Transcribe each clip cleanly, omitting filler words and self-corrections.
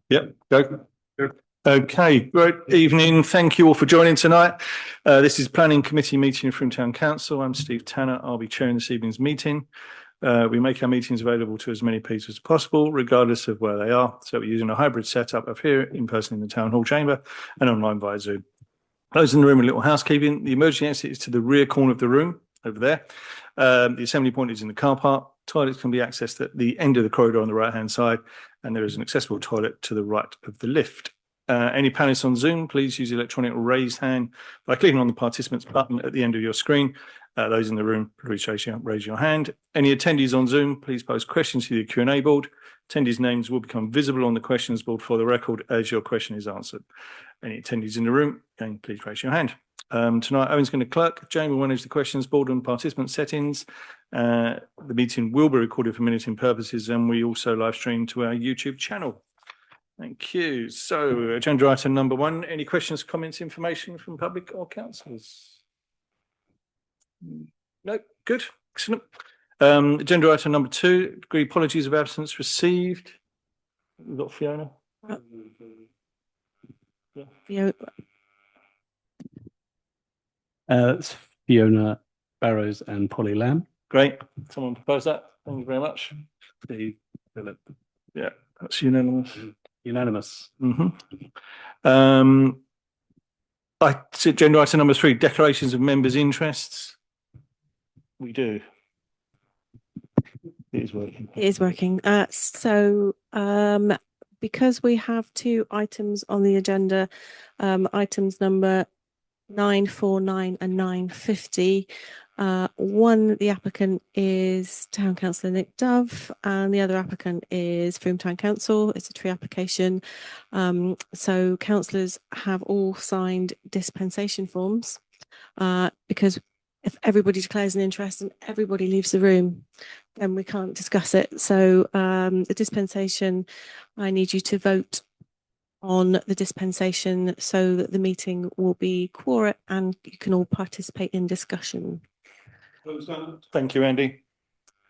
Yep, go. Okay, great evening. Thank you all for joining tonight. This is Planning Committee meeting from Town Council. I'm Steve Tanner. I'll be chairing this evening's meeting. We make our meetings available to as many people as possible, regardless of where they are. So we're using a hybrid setup of here in person in the Town Hall chamber and online via Zoom. Those in the room, a little housekeeping. The emergency exit is to the rear corner of the room over there. The assembly point is in the car park. Toilets can be accessed at the end of the corridor on the right-hand side, and there is an accessible toilet to the right of the lift. Any panelists on Zoom, please use the electronic raised hand by clicking on the participants button at the end of your screen. Those in the room, please raise your hand. Any attendees on Zoom, please post questions to the Q&A board. Attendees' names will become visible on the questions board for the record as your question is answered. Any attendees in the room, again, please raise your hand. Tonight, Owen's going to clerk. Jane will manage the questions board and participant settings. The meeting will be recorded for minuting purposes, and we also live stream to our YouTube channel. Thank you. So, agenda item number 1. Any questions, comments, information from public or councillors? No, good, excellent. Agenda item number 2. Degree apologies of absence received. We've got Fiona. Yeah. It's Fiona Barrows and Polly Lamb. Great. Someone propose that. Thank you very much. Steve, Philip. Yeah, that's unanimous. Unanimous. Agenda item number 3, declarations of members' interests. We do. It is working. It is working. Because we have 2 items on the agenda, items number 949 and 950. One, the applicant is Town Councillor Nick Dove, and the other applicant is Frome Town Council. It's a tree application. So councillors have all signed dispensation forms, because if everybody declares an interest and everybody leaves the room, then we can't discuss it. So the dispensation, I need you to vote on the dispensation so that the meeting will be quorate and you can all participate in discussion. Thank you, Andy.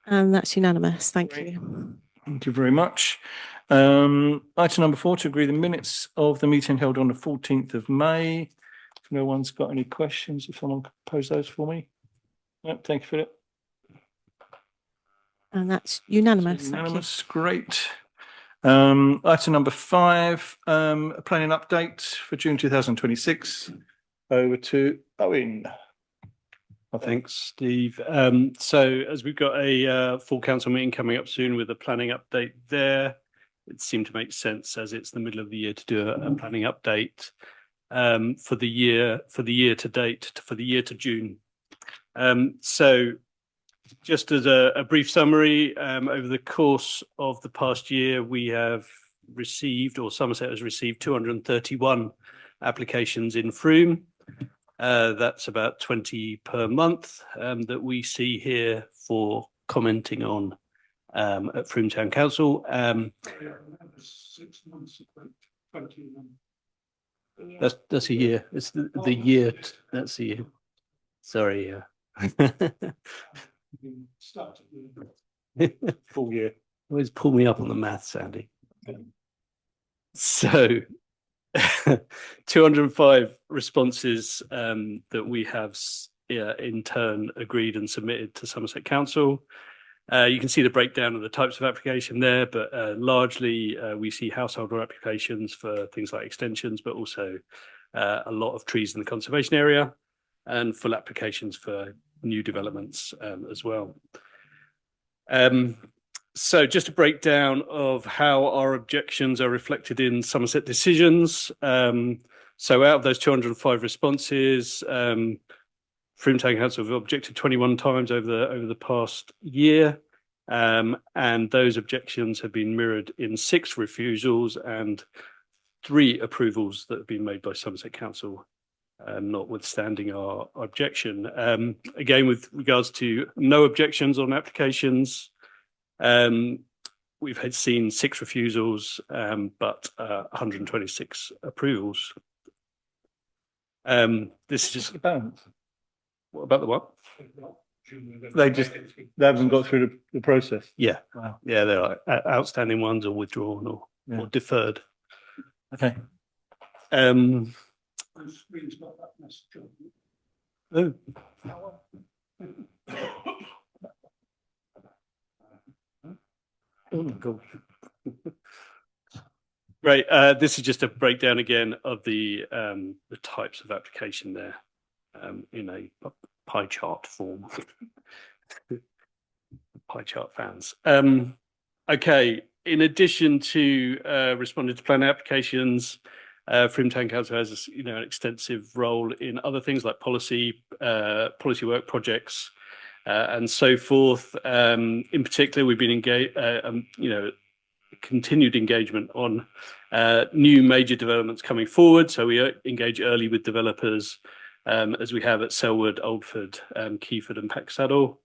And that's unanimous. Thank you. Thank you very much. Item number 4, to agree the minutes of the meeting held on the 14th of May. If no one's got any questions, if someone could pose those for me. Yep, thank you, Philip. And that's unanimous. Unanimous, great. Item number 5, a planning update for June 2026. Over to Owen. Thanks, Steve. So as we've got a full council meeting coming up soon with a planning update there, it seemed to make sense as it's the middle of the year to do a planning update for the year to date, for the year to June. So just as a brief summary, over the course of the past year, we have received, or Somerset has received, 231 applications in Frome. That's about 20 per month that we see here for commenting on at Frome Town Council. 6 months, 21. That's a year. It's the year. That's a year. Sorry. Full year. Always pull me up on the maths, Andy. So 205 responses that we have in turn agreed and submitted to Somerset Council. You can see the breakdown of the types of application there, but largely we see householder applications for things like extensions, but also a lot of trees in the conservation area and full applications for new developments as well. So just a breakdown of how our objections are reflected in Somerset decisions. So out of those 205 responses, Frome Town Council have objected 21 times over the past year, and those objections have been mirrored in 6 refusals and 3 approvals that have been made by Somerset Council, notwithstanding our objection. Again, with regards to no objections on applications, we've seen 6 refusals, but 126 approvals. This is just balance. What about the what? They haven't got through the process. Yeah. Wow. Yeah, they're outstanding ones or withdrawn or deferred. Okay. Um, oh. Oh my God. Right. This is just a breakdown again of the types of application there in a pie chart form. Pie chart fans. Okay. In addition to responding to planning applications, Frome Town Council has an extensive role in other things like policy work projects and so forth. In particular, we've been engaged, continued engagement on new major developments coming forward. So we engage early with developers, as we have at Selwood, Oldford, Keyford, and Packsaddle,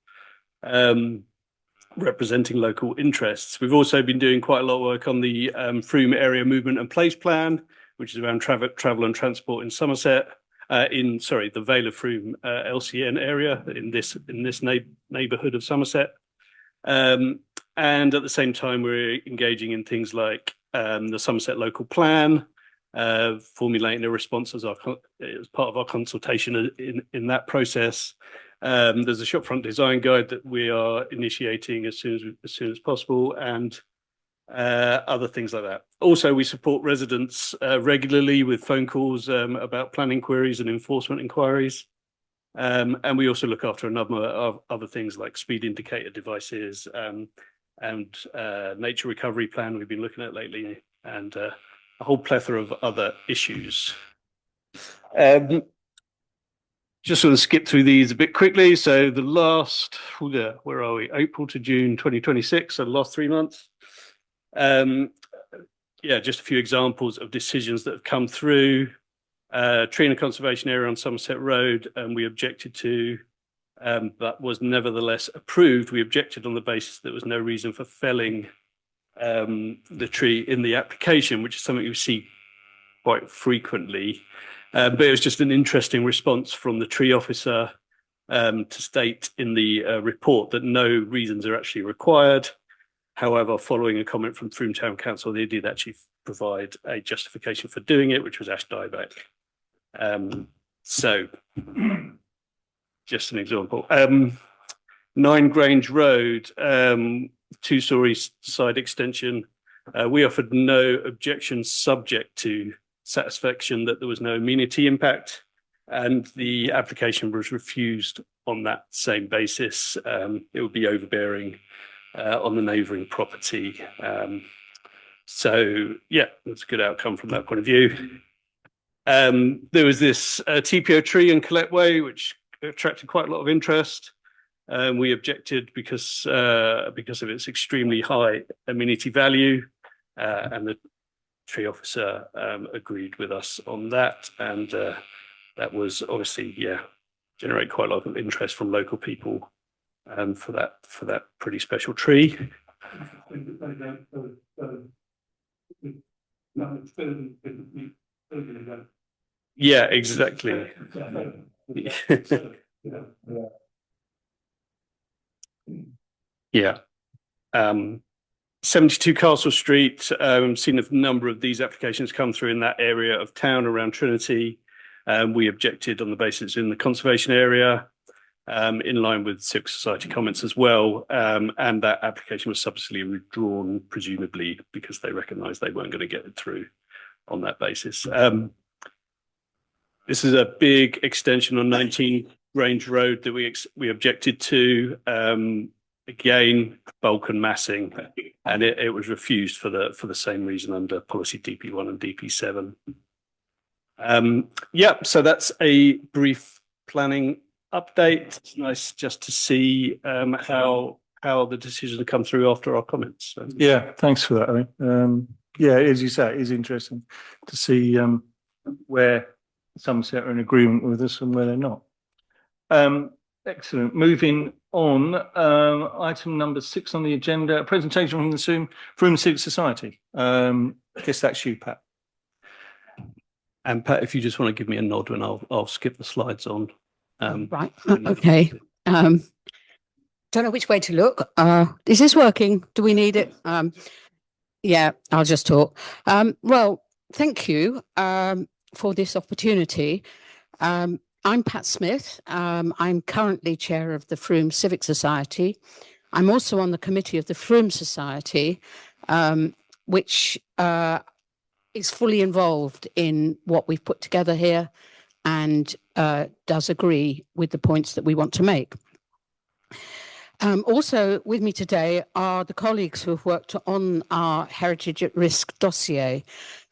representing local interests. We've also been doing quite a lot of work on the Frome Area Movement and Place Plan, which is around travel and transport in Somerset. The Vale of Frome LCN area in this neighbourhood of Somerset. And at the same time, we're engaging in things like the Somerset Local Plan, formulating a response as part of our consultation in that process. There's a shopfront design guide that we are initiating as soon as possible, and other things like that. Also, we support residents regularly with phone calls about planning queries and enforcement inquiries. And we also look after a number of other things like speed indicator devices and nature recovery plan we've been looking at lately, and a whole plethora of other issues. Just sort of skip through these a bit quickly. So the last, where are we? April to June 2026, so the last 3 months. Just a few examples of decisions that have come through. Tree and conservation area on Somerset Road, and we objected to, but was nevertheless approved. We objected on the basis there was no reason for felling the tree in the application, which is something you see quite frequently. But it was just an interesting response from the tree officer to state in the report that no reasons are actually required. However, following a comment from Frome Town Council, they did actually provide a justification for doing it, which was ash dieback. So, just an example. 9 Grange Road, 2-storey side extension. We offered no objection subject to satisfaction that there was no amenity impact, and the application was refused on that same basis. It would be overbearing on the neighbouring property. So yeah, that's a good outcome from that point of view. There was this TPO tree in Colette which attracted quite a lot of interest. We objected because of its extremely high amenity value, and the tree officer agreed with us on that, and that was obviously generate quite a lot of interest from local people for that pretty special tree. Yeah, exactly. Yeah. 72 Castle Street, seen a number of these applications come through in that area of town around Trinity. We objected on the basis in the conservation area, in line with Civic Society comments as well. And that application was subsequently withdrawn, presumably because they recognised they weren't going to get it through on that basis. This is a big extension on 19 Grange Road that we objected to. Again, bulk and massing, and it was refused for the same reason under policy DP1 and DP7. So that's a brief planning update. It's nice just to see how the decisions have come through after our comments. Yeah, thanks for that, Owen. As you say, it is interesting to see where Somerset are in agreement with us and where they're not. Excellent. Moving on, item number 6 on the agenda, a presentation from the Frome Civic Society. I guess that's you, Pat. And Pat, if you just want to give me a nod when I'll skip the slides on. Right. Okay. Don't know which way to look. Is this working? Do we need it? Yeah, I'll just talk. Well, thank you for this opportunity. I'm Pat Smith. I'm currently chair of the Frome Civic Society. I'm also on the committee of the Frome Society, which is fully involved in what we've put together here and does agree with the points that we want to make. Also with me today are the colleagues who have worked on our Heritage at Risk dossier.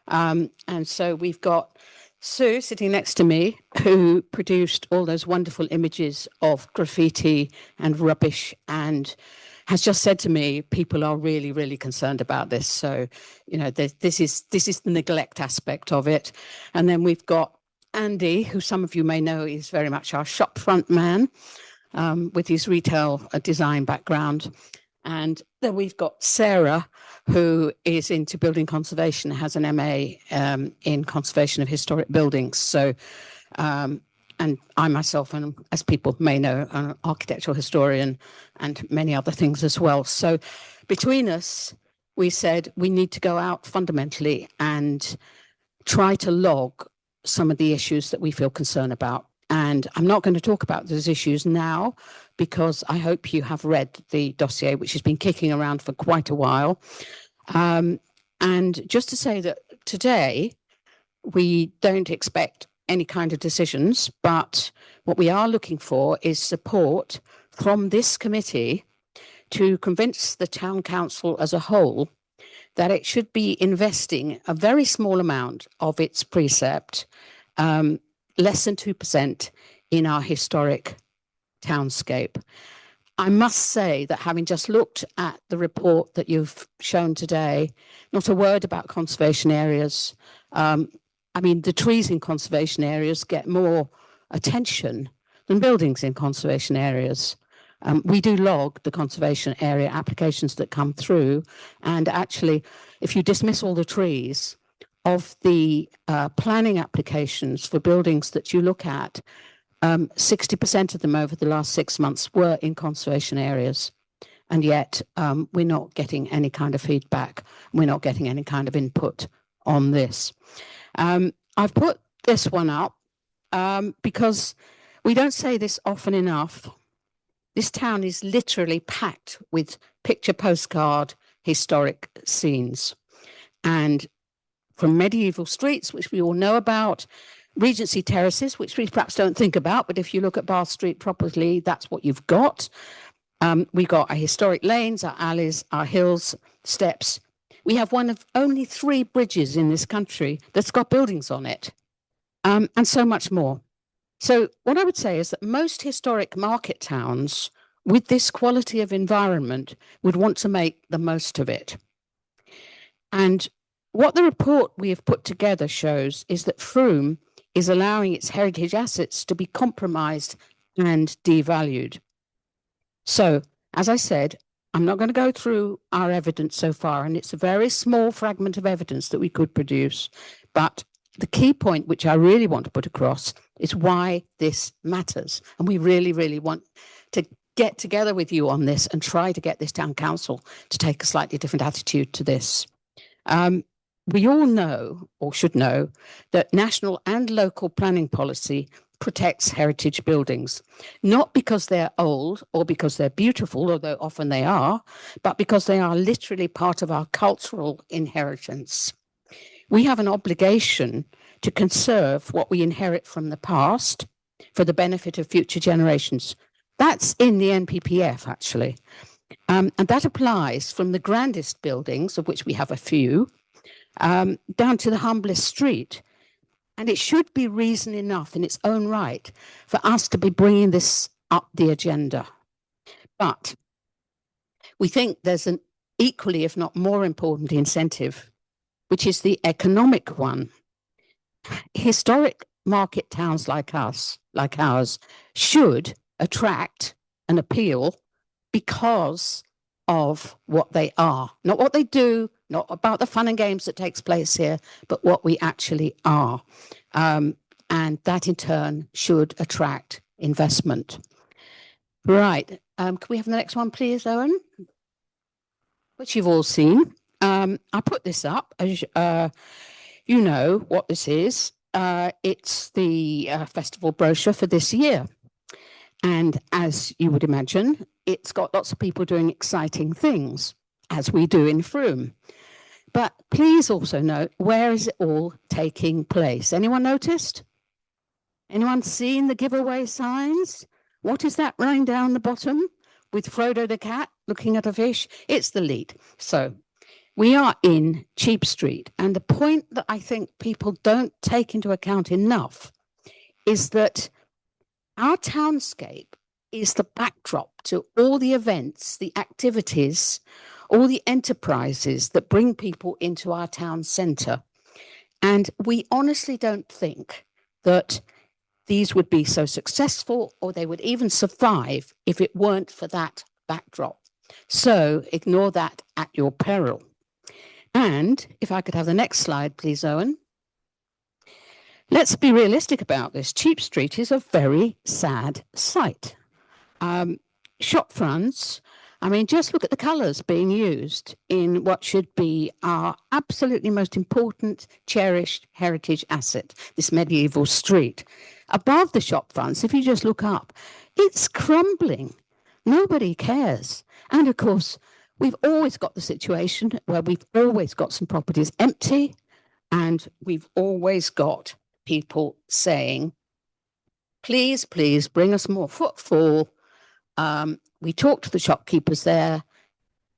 And so we've got Sue sitting next to me, who produced all those wonderful images of graffiti and rubbish, and has just said to me, people are really, really concerned about this. So, you know, this is the neglect aspect of it. And then we've got Andy, who some of you may know is very much our shopfront man, with his retail design background. And then we've got Sarah, who is into building conservation, has an MA in conservation of historic buildings. So, and I myself, and as people may know, I'm an architectural historian and many other things as well. So between us, we said we need to go out fundamentally and try to log some of the issues that we feel concerned about. And I'm not going to talk about those issues now, because I hope you have read the dossier, which has been kicking around for quite a while. And just to say that today, we don't expect any kind of decisions, but what we are looking for is support from this committee to convince the town council as a whole that it should be investing a very small amount of its precept, less than 2%, in our historic townscape. I must say that having just looked at the report that you've shown today, not a word about conservation areas. I mean, the trees in conservation areas get more attention than buildings in conservation areas. We do log the conservation area applications that come through, and actually, if you dismiss all the trees, of the planning applications for buildings that you look at, 60% of them over the last 6 months were in conservation areas. And yet we're not getting any kind of feedback. We're not getting any kind of input on this. I've put this one up because we don't say this often enough. This town is literally packed with picture postcard historic scenes. And from medieval streets, which we all know about, Regency terraces, which we perhaps don't think about, but if you look at Bath Street properly, that's what you've got. We got our historic lanes, our alleys, our hills, steps. We have one of only 3 bridges in this country that's got buildings on it, and so much more. So what I would say is that most historic market towns with this quality of environment would want to make the most of it. And what the report we have put together shows is that Frome is allowing its heritage assets to be compromised and devalued. So, as I said, I'm not going to go through our evidence so far, and it's a very small fragment of evidence that we could produce. But the key point, which I really want to put across, is why this matters. And we really, really want to get together with you on this and try to get this town council to take a slightly different attitude to this. We all know, or should know, that national and local planning policy protects heritage buildings, not because they're old or because they're beautiful, although often they are, but because they are literally part of our cultural inheritance. We have an obligation to conserve what we inherit from the past for the benefit of future generations. That's in the NPPF, actually. And that applies from the grandest buildings, of which we have a few, down to the humblest street. And it should be reason enough in its own right for us to be bringing this up the agenda. But we think there's an equally, if not more important incentive, which is the economic one. Historic market towns like ours, should attract and appeal because of what they are, not what they do, not about the fun and games that takes place here, but what we actually are. And that in turn should attract investment. Right. Can we have the next one, please, Owen? Which you've all seen. I put this up. As you know what this is. It's the festival brochure for this year. And as you would imagine, it's got lots of people doing exciting things, as we do in Frome. But please also note, where is it all taking place? Anyone noticed? Anyone seen the giveaway signs? What is that running down the bottom with Frodo the cat looking at a fish? It's the lead. So we are in Cheap Street. And the point that I think people don't take into account enough is that our townscape is the backdrop to all the events, the activities, all the enterprises that bring people into our town centre. And we honestly don't think that these would be so successful or they would even survive if it weren't for that backdrop. So ignore that at your peril. And if I could have the next slide, please, Owen. Let's be realistic about this. Cheap Street is a very sad sight. Shop fronts, I mean, just look at the colours being used in what should be our absolutely most important, cherished heritage asset, this medieval street. Above the shop fronts, if you just look up, it's crumbling. Nobody cares. And of course, we've always got the situation where we've always got some properties empty, and we've always got people saying, please, please bring us more footfall. We talk to the shopkeepers there.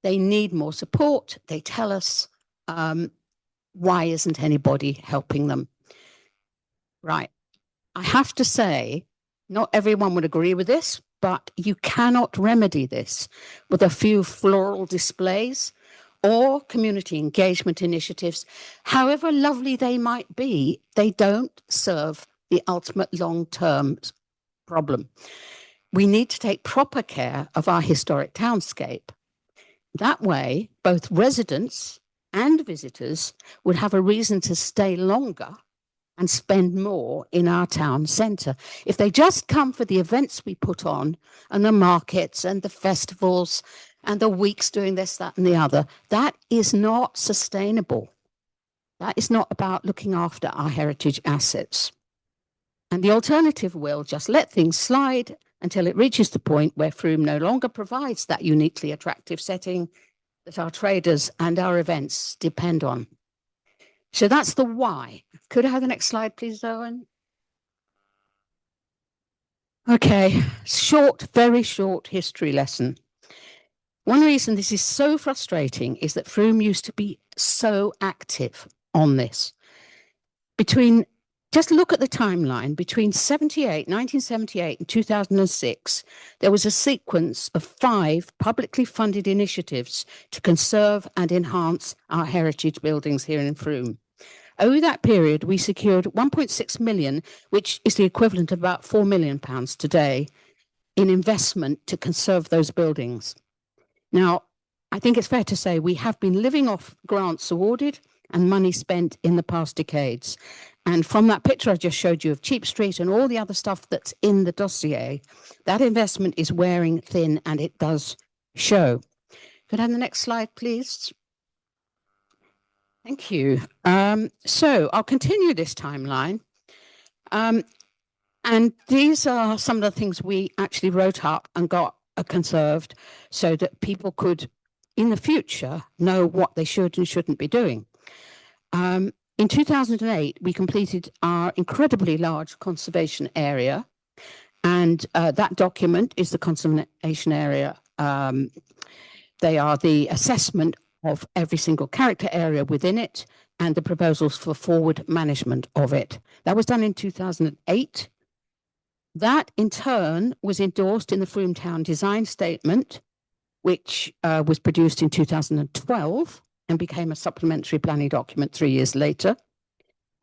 They need more support. They tell us, why isn't anybody helping them? Right. I have to say, not everyone would agree with this, but you cannot remedy this with a few floral displays or community engagement initiatives. However lovely they might be, they don't serve the ultimate long-term problem. We need to take proper care of our historic townscape. That way, both residents and visitors would have a reason to stay longer and spend more in our town centre. If they just come for the events we put on and the markets and the festivals and the weeks doing this, that and the other, that is not sustainable. That is not about looking after our heritage assets. And the alternative will just let things slide until it reaches the point where Frome no longer provides that uniquely attractive setting that our traders and our events depend on. So that's the why. Could I have the next slide, please, Owen? Okay, short, very short history lesson. One reason this is so frustrating is that Frome used to be so active on this. Just look at the timeline. Between 1978 and 2006, there was a sequence of 5 publicly funded initiatives to conserve and enhance our heritage buildings here in Frome. Over that period, we secured 1.6 million, which is the equivalent of about £4 million today, in investment to conserve those buildings. Now, I think it's fair to say we have been living off grants awarded and money spent in the past decades. And from that picture I just showed you of Cheap Street and all the other stuff that's in the dossier, that investment is wearing thin, and it does show. Could I have the next slide, please? Thank you. So I'll continue this timeline. And these are some of the things we actually wrote up and got conserved so that people could, in the future, know what they should and shouldn't be doing. In 2008, we completed our incredibly large conservation area, and that document is the conservation area. They are the assessment of every single character area within it and the proposals for forward management of it. That was done in 2008. That, in turn, was endorsed in the Frome Town Design Statement, which was produced in 2012. And became a supplementary planning document 3 years later.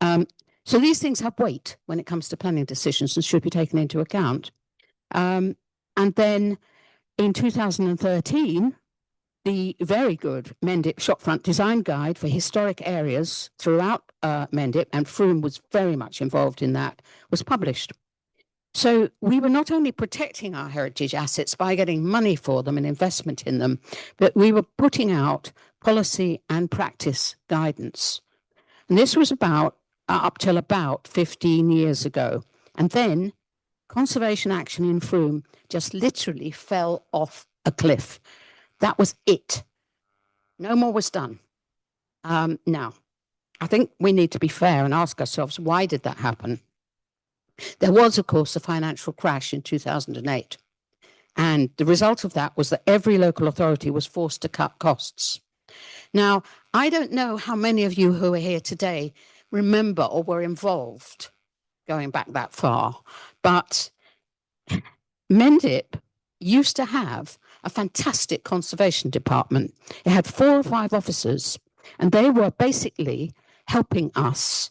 So these things have weight when it comes to planning decisions and should be taken into account. And then in 2013, the very good Mendip Shopfront Design Guide for historic areas throughout Mendip, and Frome was very much involved in that, was published. So we were not only protecting our heritage assets by getting money for them and investment in them, but we were putting out policy and practice guidance. And this was about up till about 15 years ago. And then conservation action in Frome just literally fell off a cliff. That was it. No more was done. Now, I think we need to be fair and ask ourselves, why did that happen? There was, of course, a financial crash in 2008. And the result of that was that every local authority was forced to cut costs. Now, I don't know how many of you who are here today remember or were involved going back that far, but Mendip used to have a fantastic conservation department. It had 4 or 5 officers, and they were basically helping us,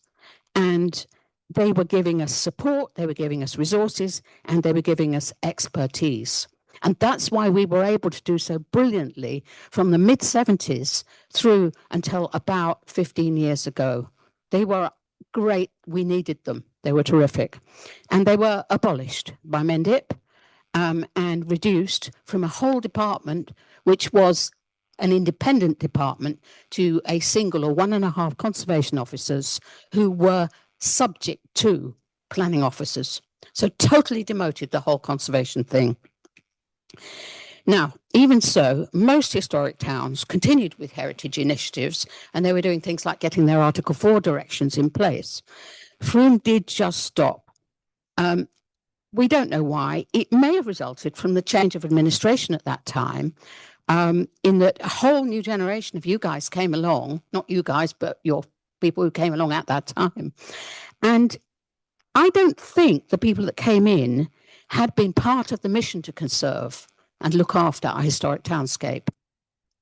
and they were giving us support, they were giving us resources, and they were giving us expertise. And that's why we were able to do so brilliantly from the mid-70s through until about 15 years ago. They were great. We needed them. They were terrific. And they were abolished by Mendip and reduced from a whole department, which was an independent department, to a single or 1.5 conservation officers who were subject to planning officers. So totally demoted the whole conservation thing. Now, even so, most historic towns continued with heritage initiatives, and they were doing things like getting their Article 4 directions in place. Frome did just stop. We don't know why. It may have resulted from the change of administration at that time, in that a whole new generation of you guys came along, not you guys, but your people who came along at that time. And I don't think the people that came in had been part of the mission to conserve and look after our historic townscape.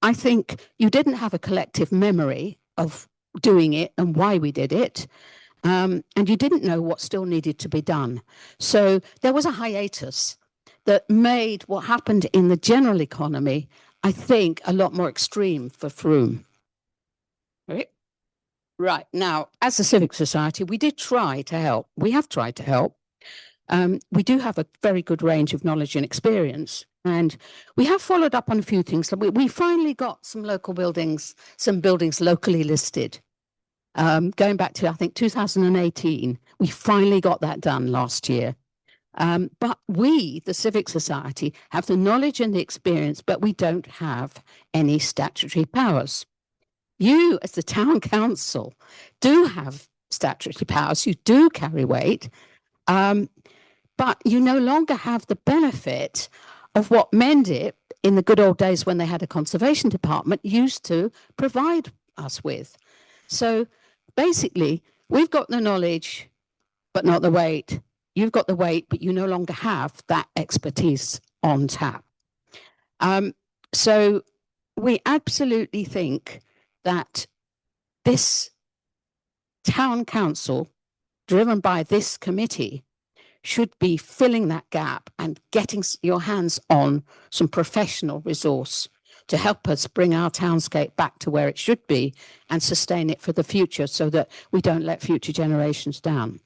I think you didn't have a collective memory of doing it and why we did it, and you didn't know what still needed to be done. So there was a hiatus that made what happened in the general economy, I think, a lot more extreme for Frome. Right. Now, as a civic society, we did try to help. We have tried to help. We do have a very good range of knowledge and experience, and we have followed up on a few things. We finally got some local buildings, some buildings locally listed. Going back to, I think, 2018, we finally got that done last year. But we, the civic society, have the knowledge and the experience, but we don't have any statutory powers. You, as the town council, do have statutory powers. You do carry weight. But you no longer have the benefit of what Mendip, in the good old days when they had a conservation department, used to provide us with. So basically, we've got the knowledge, but not the weight. You've got the weight, but you no longer have that expertise on tap. So we absolutely think that this town council, driven by this committee, should be filling that gap and getting your hands on some professional resource to help us bring our townscape back to where it should be and sustain it for the future so that we don't let future generations down.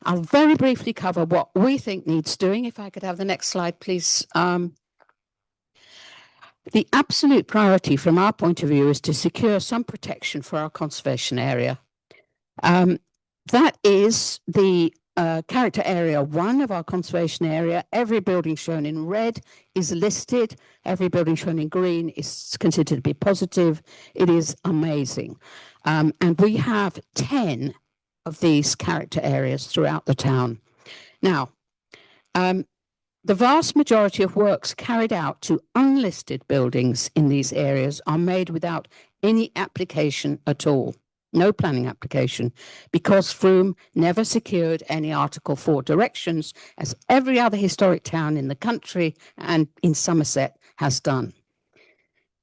I'll very briefly cover what we think needs doing. If I could have the next slide, please. The absolute priority from our point of view is to secure some protection for our conservation area. That is the character area 1 of our conservation area. Every building shown in red is listed. Every building shown in green is considered to be positive. It is amazing. And we have 10 of these character areas throughout the town. Now, the vast majority of works carried out to unlisted buildings in these areas are made without any application at all. No planning application, because Frome never secured any Article 4 directions, as every other historic town in the country and in Somerset has done.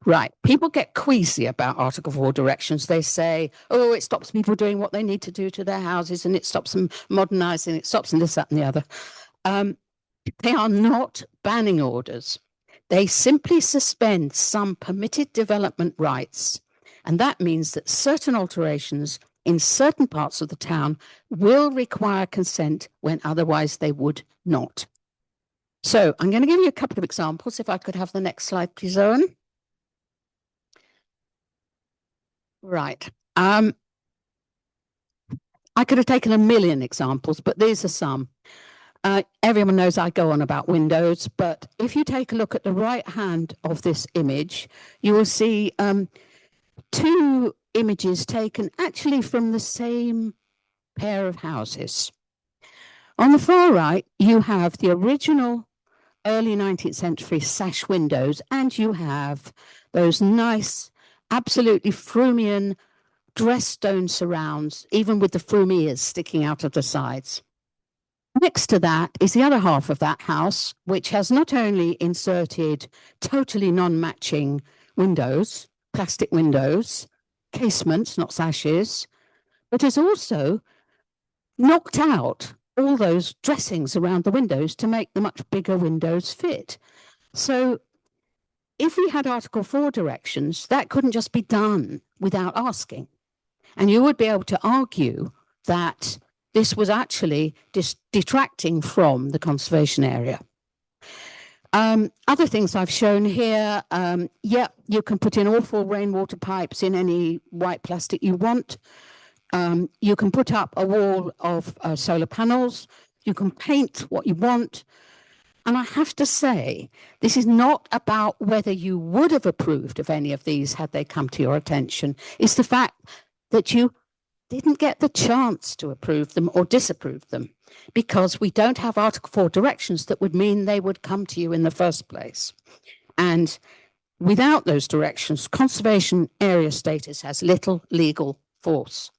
Right, people get queasy about Article 4 directions. They say, oh, it stops people doing what they need to do to their houses, and it stops them modernising, it stops them this, that, and the other. They are not banning orders. They simply suspend some permitted development rights. And that means that certain alterations in certain parts of the town will require consent when otherwise they would not. So I'm going to give you a couple of examples. If I could have the next slide, please, Owen. Right. I could have taken a million examples, but these are some. Everyone knows I go on about windows, but if you take a look at the right hand of this image, you will see two images taken actually from the same pair of houses. On the far right, you have the original early 19th century sash windows, and you have those nice, absolutely Frumian dressed stone surrounds, even with the Frum ears sticking out of the sides. Next to that is the other half of that house, which has not only inserted totally non-matching windows, plastic windows, casements, not sashes, but has also knocked out all those dressings around the windows to make the much bigger windows fit. So if we had Article 4 directions, that couldn't just be done without asking. And you would be able to argue that this was actually detracting from the conservation area. Other things I've shown here, you can put in awful rainwater pipes in any white plastic you want. You can put up a wall of solar panels. You can paint what you want. And I have to say, this is not about whether you would have approved of any of these had they come to your attention. It's the fact that you didn't get the chance to approve them or disapprove them because we don't have Article 4 directions that would mean they would come to you in the first place. And without those directions, conservation area status has little legal force.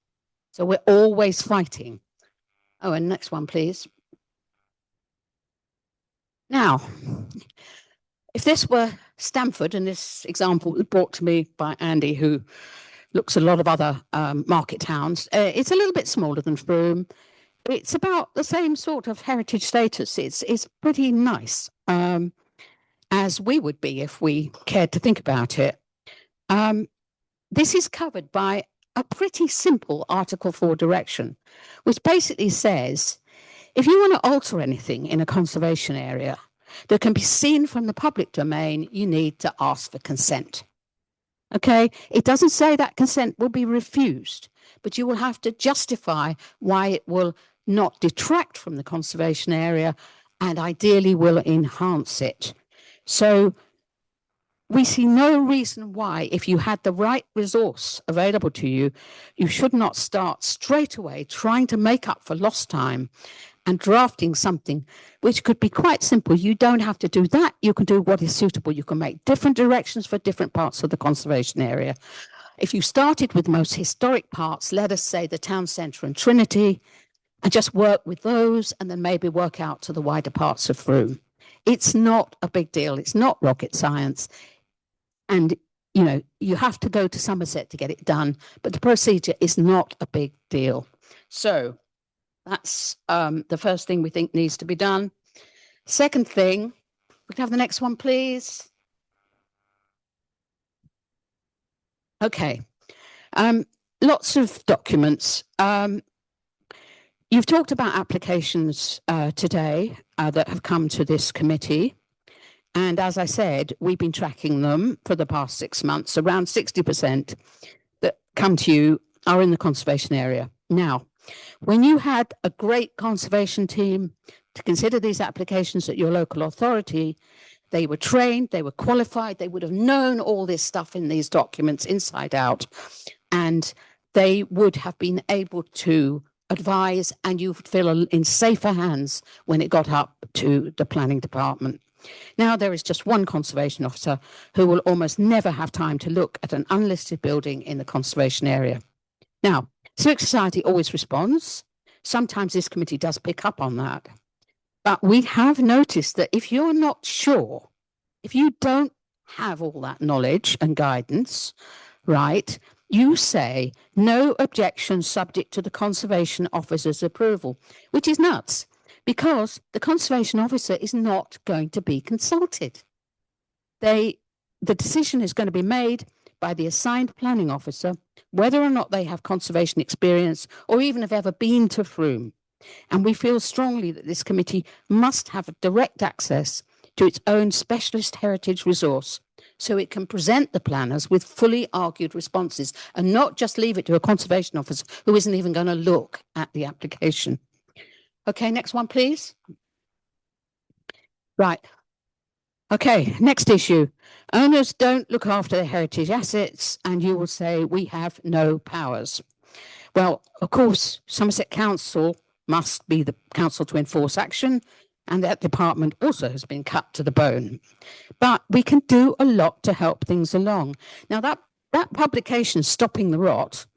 So we're always fighting. Oh, and next one, please. Now, if this were Stamford, and this example was brought to me by Andy, who looks at a lot of other market towns, it's a little bit smaller than Frome. It's about the same sort of heritage status. It's pretty nice, as we would be if we cared to think about it. This is covered by a pretty simple Article 4 direction, which basically says, if you want to alter anything in a conservation area that can be seen from the public domain, you need to ask for consent. Okay, it doesn't say that consent will be refused, but you will have to justify why it will not detract from the conservation area and ideally will enhance it. So we see no reason why, if you had the right resource available to you, you should not start straight away trying to make up for lost time and drafting something which could be quite simple. You don't have to do that. You can do what is suitable. You can make different directions for different parts of the conservation area. If you started with the most historic parts, let us say the town centre and Trinity, and just work with those and then maybe work out to the wider parts of Frome. It's not a big deal. It's not rocket science. And, you know, you have to go to Somerset to get it done, but the procedure is not a big deal. So that's the first thing we think needs to be done. Second thing, we can have the next one, please. Okay. Lots of documents. You've talked about applications today that have come to this committee. And as I said, we've been tracking them for the past 6 months. Around 60% that come to you are in the conservation area. Now, when you had a great conservation team to consider these applications at your local authority, they were trained, they were qualified, they would have known all this stuff in these documents inside out, and they would have been able to advise, and you would feel in safer hands when it got up to the planning department. Now there is just one conservation officer who will almost never have time to look at an unlisted building in the conservation area. Now, Civic Society always responds. Sometimes this committee does pick up on that. But we have noticed that if you're not sure, if you don't have all that knowledge and guidance, right, you say no objection subject to the conservation officer's approval, which is nuts because the conservation officer is not going to be consulted. The decision is going to be made by the assigned planning officer, whether or not they have conservation experience or even have ever been to Frome. And we feel strongly that this committee must have direct access to its own specialist heritage resource so it can present the planners with fully argued responses and not just leave it to a conservation officer who isn't even going to look at the application. Okay, next one, please. Right. Okay, next issue. Owners don't look after their heritage assets, and you will say we have no powers. Well, of course, Somerset Council must be the council to enforce action, and that department also has been cut to the bone. But we can do a lot to help things along. Now, that publication, Stopping the Rot,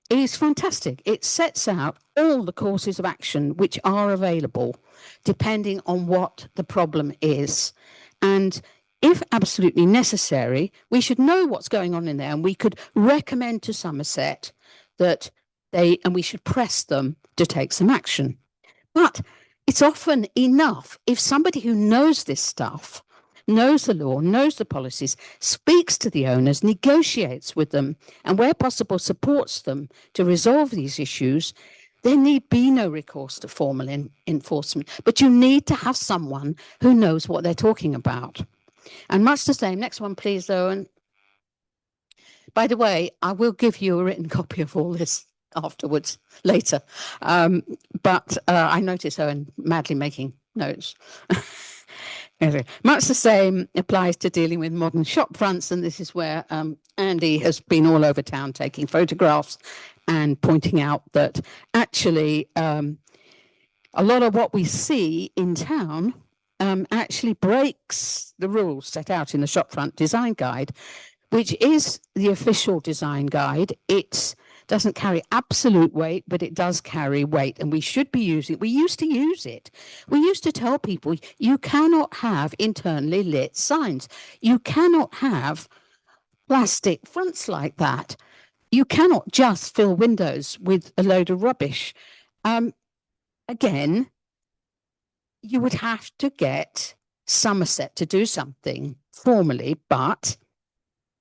is fantastic. It sets out all the courses of action which are available, depending on what the problem is. And if absolutely necessary, we should know what's going on in there, and we could recommend to Somerset that and we should press them to take some action. But it's often enough if somebody who knows this stuff, knows the law, knows the policies, speaks to the owners, negotiates with them, and where possible supports them to resolve these issues, there need be no recourse to formal enforcement. But you need to have someone who knows what they're talking about. And much the same. Next one, please, Owen. By the way, I will give you a written copy of all this afterwards, later. But I notice Owen madly making notes. Anyway, much the same applies to dealing with modern shop fronts, and this is where Andy has been all over town taking photographs and pointing out that actually a lot of what we see in town actually breaks the rules set out in the shopfront design guide, which is the official design guide. It doesn't carry absolute weight, but it does carry weight, and we should be using it. We used to use it. We used to tell people you cannot have internally lit signs. You cannot have plastic fronts like that. You cannot just fill windows with a load of rubbish. Again, you would have to get Somerset to do something formally, but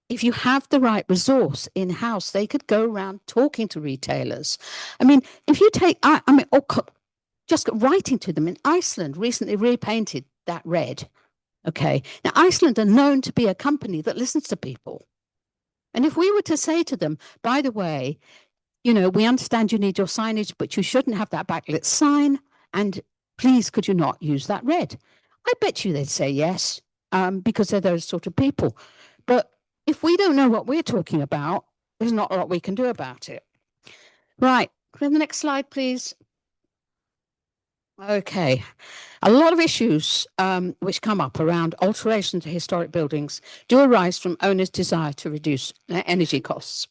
if you have the right resource in-house, they could go around talking to retailers. I mean, if you take, or just writing to them. In Iceland recently repainted that red. Okay. Now, Iceland are known to be a company that listens to people. And if we were to say to them, by the way, you know, we understand you need your signage, but you shouldn't have that backlit sign. And please, could you not use that red? I bet you they'd say yes, because they're those sort of people. But if we don't know what we're talking about, there's not a lot we can do about it. Right. Can we have the next slide, please? Okay. A lot of issues which come up around alteration to historic buildings do arise from owners' desire to reduce their energy costs.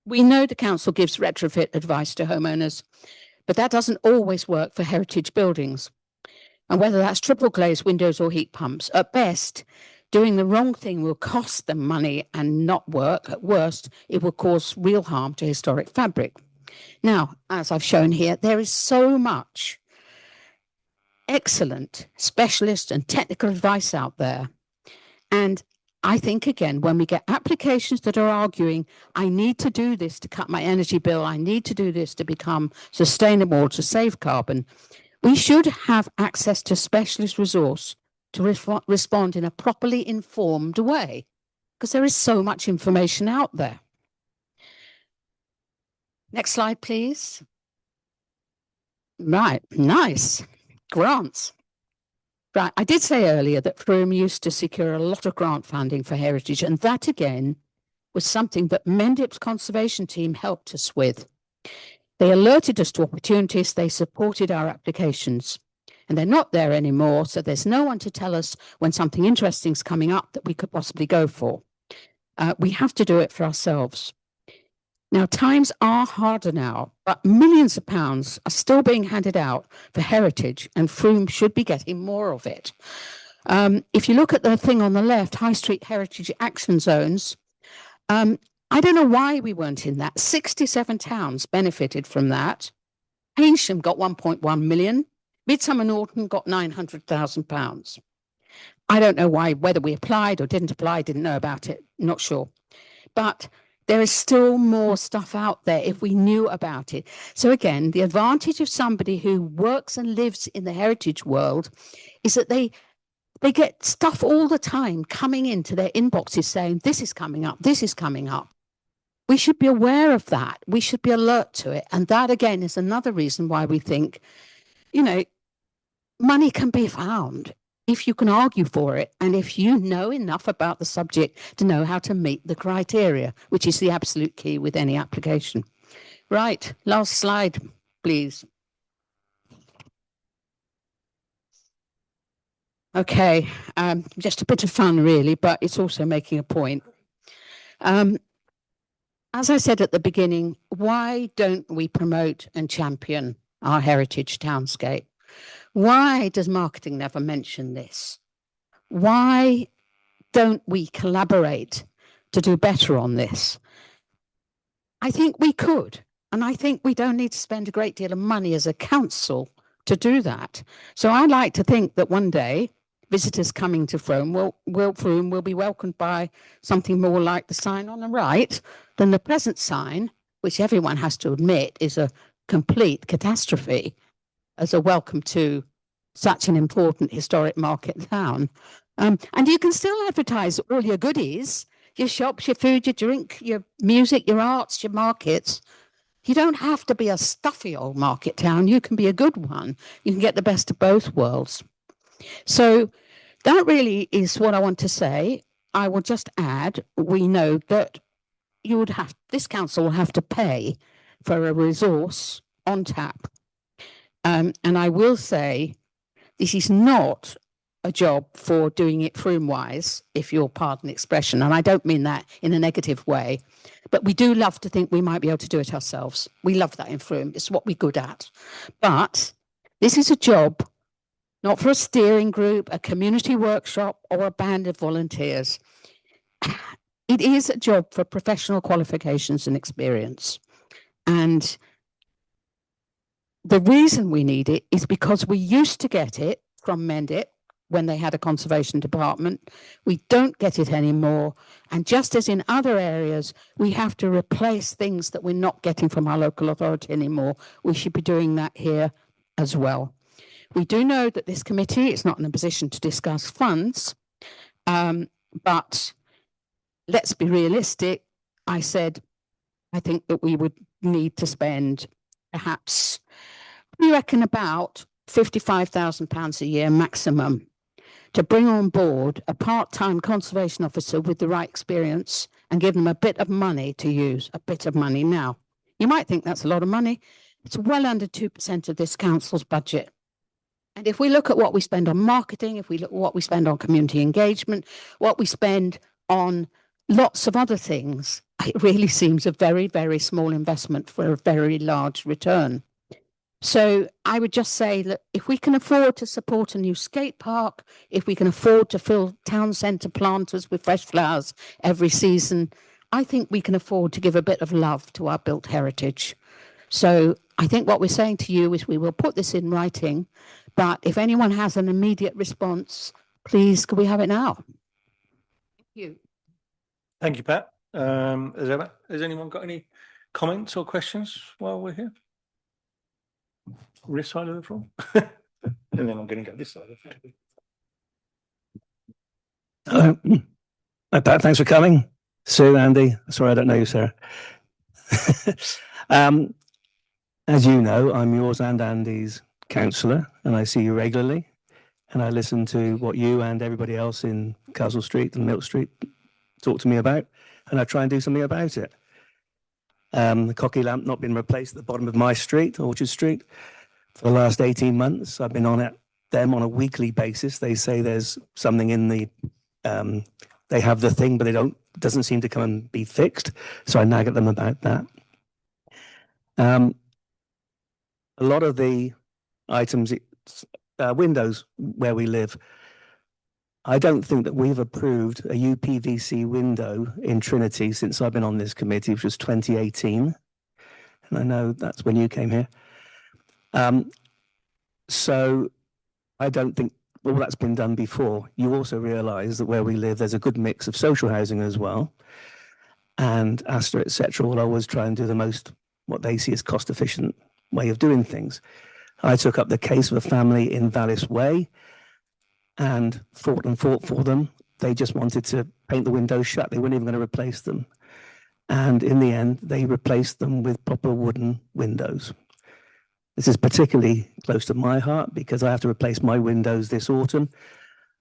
We know the council gives retrofit advice to homeowners, but that doesn't always work for heritage buildings. And whether that's triple glazed windows or heat pumps, at best, doing the wrong thing will cost them money and not work. At worst, it will cause real harm to historic fabric. Now, as I've shown here, there is so much excellent specialist and technical advice out there. And I think, again, when we get applications that are arguing, I need to do this to cut my energy bill, I need to do this to become sustainable, to save carbon, we should have access to specialist resource to respond in a properly informed way, because there is so much information out there. Next slide, please. Right, nice. Grants. Right, I did say earlier that Frome used to secure a lot of grant funding for heritage, and that again was something that Mendip's conservation team helped us with. They alerted us to opportunities, they supported our applications, and they're not there anymore, so there's no one to tell us when something interesting is coming up that we could possibly go for. We have to do it for ourselves. Now, times are harder now, but millions of pounds are still being handed out for heritage, and Frome should be getting more of it. If you look at the thing on the left, High Street Heritage Action Zones, I don't know why we weren't in that. 67 towns benefited from that. Haynsham got 1.1 million. Midsummer Norton got £900,000. I don't know why, whether we applied or didn't apply, didn't know about it, not sure. But there is still more stuff out there if we knew about it. So again, the advantage of somebody who works and lives in the heritage world is that they They get stuff all the time coming into their inboxes saying, this is coming up, this is coming up. We should be aware of that. We should be alert to it. And that, again, is another reason why we think, you know, money can be found if you can argue for it and if you know enough about the subject to know how to meet the criteria, which is the absolute key with any application. Right, last slide, please. Okay, just a bit of fun really, but it's also making a point. As I said at the beginning, why don't we promote and champion our heritage townscape? Why does marketing never mention this? Why don't we collaborate to do better on this? I think we could, and I think we don't need to spend a great deal of money as a council to do that. So I like to think that one day visitors coming to Frome will be welcomed by something more like the sign on the right than the present sign, which everyone has to admit is a complete catastrophe as a welcome to such an important historic market town. And you can still advertise all your goodies, your shops, your food, your drink, your music, your arts, your markets. You don't have to be a stuffy old market town. You can be a good one. You can get the best of both worlds. So that really is what I want to say. I will just add, we know that this council will have to pay for a resource on tap. And I will say, this is not a job for doing it Frome-wise, if you'll pardon the expression. And I don't mean that in a negative way, but we do love to think we might be able to do it ourselves. We love that in Frome. It's what we're good at. But this is a job not for a steering group, a community workshop, or a band of volunteers. It is a job for professional qualifications and experience. And the reason we need it is because we used to get it from Mendip when they had a conservation department. We don't get it anymore. And just as in other areas, we have to replace things that we're not getting from our local authority anymore. We should be doing that here as well. We do know that this committee is not in a position to discuss funds, but let's be realistic. I said, I think that we would need to spend perhaps, we reckon about £55,000 a year maximum to bring on board a part-time conservation officer with the right experience and give them a bit of money to use, a bit of money. Now, you might think that's a lot of money. It's well under 2% of this council's budget. And if we look at what we spend on marketing, if we look at what we spend on community engagement, what we spend on lots of other things, it really seems a very, very small investment for a very large return. So I would just say that if we can afford to support a new skate park, if we can afford to fill town centre planters with fresh flowers every season, I think we can afford to give a bit of love to our built heritage. So I think what we're saying to you is we will put this in writing, but if anyone has an immediate response, please, can we have it now? Thank you. Thank you, Pat. Has anyone got any comments or questions while we're here? This side of the floor? And then I'm going to go this side. Hello. Hi, Pat. Thanks for coming. Sue, Andy. Sorry, I don't know you, Sarah. As you know, I'm yours and Andy's councillor, and I see you regularly. And I listen to what you and everybody else in Castle Street and Milk Street talk to me about, and I try and do something about it. The cocky lamp not been replaced at the bottom of my street, Orchard Street, for the last 18 months. I've been on them on a weekly basis. They say there's something in the, they have the thing, but it doesn't seem to come and be fixed. So I nag at them about that. A lot of the items, windows where we live, I don't think that we've approved a UPVC window in Trinity since I've been on this committee, which was 2018. And I know that's when you came here. So I don't think all that's been done before. You also realise that where we live, there's a good mix of social housing as well. And Astor, etc., will always try and do the most, what they see as cost efficient way of doing things. I took up the case of a family in Vallis Way. and fought for them. They just wanted to paint the windows shut. They weren't even going to replace them. And in the end, they replaced them with proper wooden windows. This is particularly close to my heart because I have to replace my windows this autumn.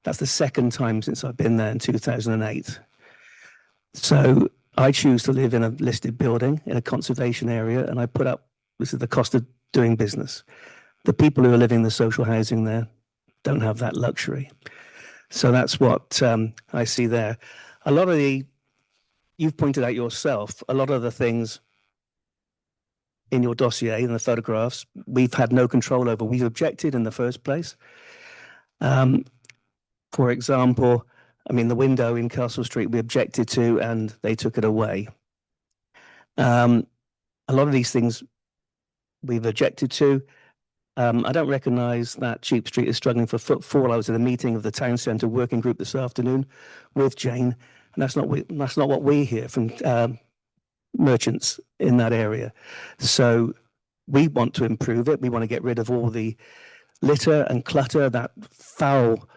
That's the second time since I've been there in 2008. So I choose to live in a listed building in a conservation area, and I put up, this is the cost of doing business. The people who are living in the social housing there don't have that luxury. So that's what I see there. A lot of you've pointed out yourself, a lot of the things in your dossier and the photographs, we've had no control over. We've objected in the first place. For example, I mean, the window in Castle Street we objected to and they took it away. A lot of these things we've objected to. I don't recognise that Cheap Street is struggling for footfall. I was at a meeting of the Town Centre Working Group this afternoon with Jane, and that's not what we hear from merchants in that area. So we want to improve it. We want to get rid of all the litter and clutter, that foul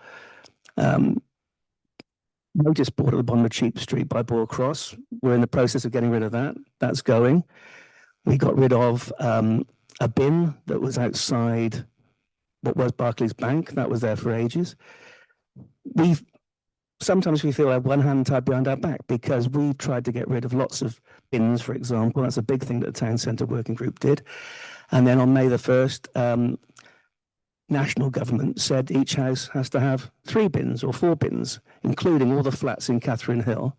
notice board at the bottom of Cheap Street by Boyle Cross. We're in the process of getting rid of that. That's going. We got rid of a bin that was outside what was Barclays Bank. That was there for ages. Sometimes we feel like one hand tied behind our back because we tried to get rid of lots of bins, for example. That's a big thing that the Town Centre Working Group did. And then on May the 1st, national government said each house has to have 3 bins or 4 bins, including all the flats in Catherine Hill,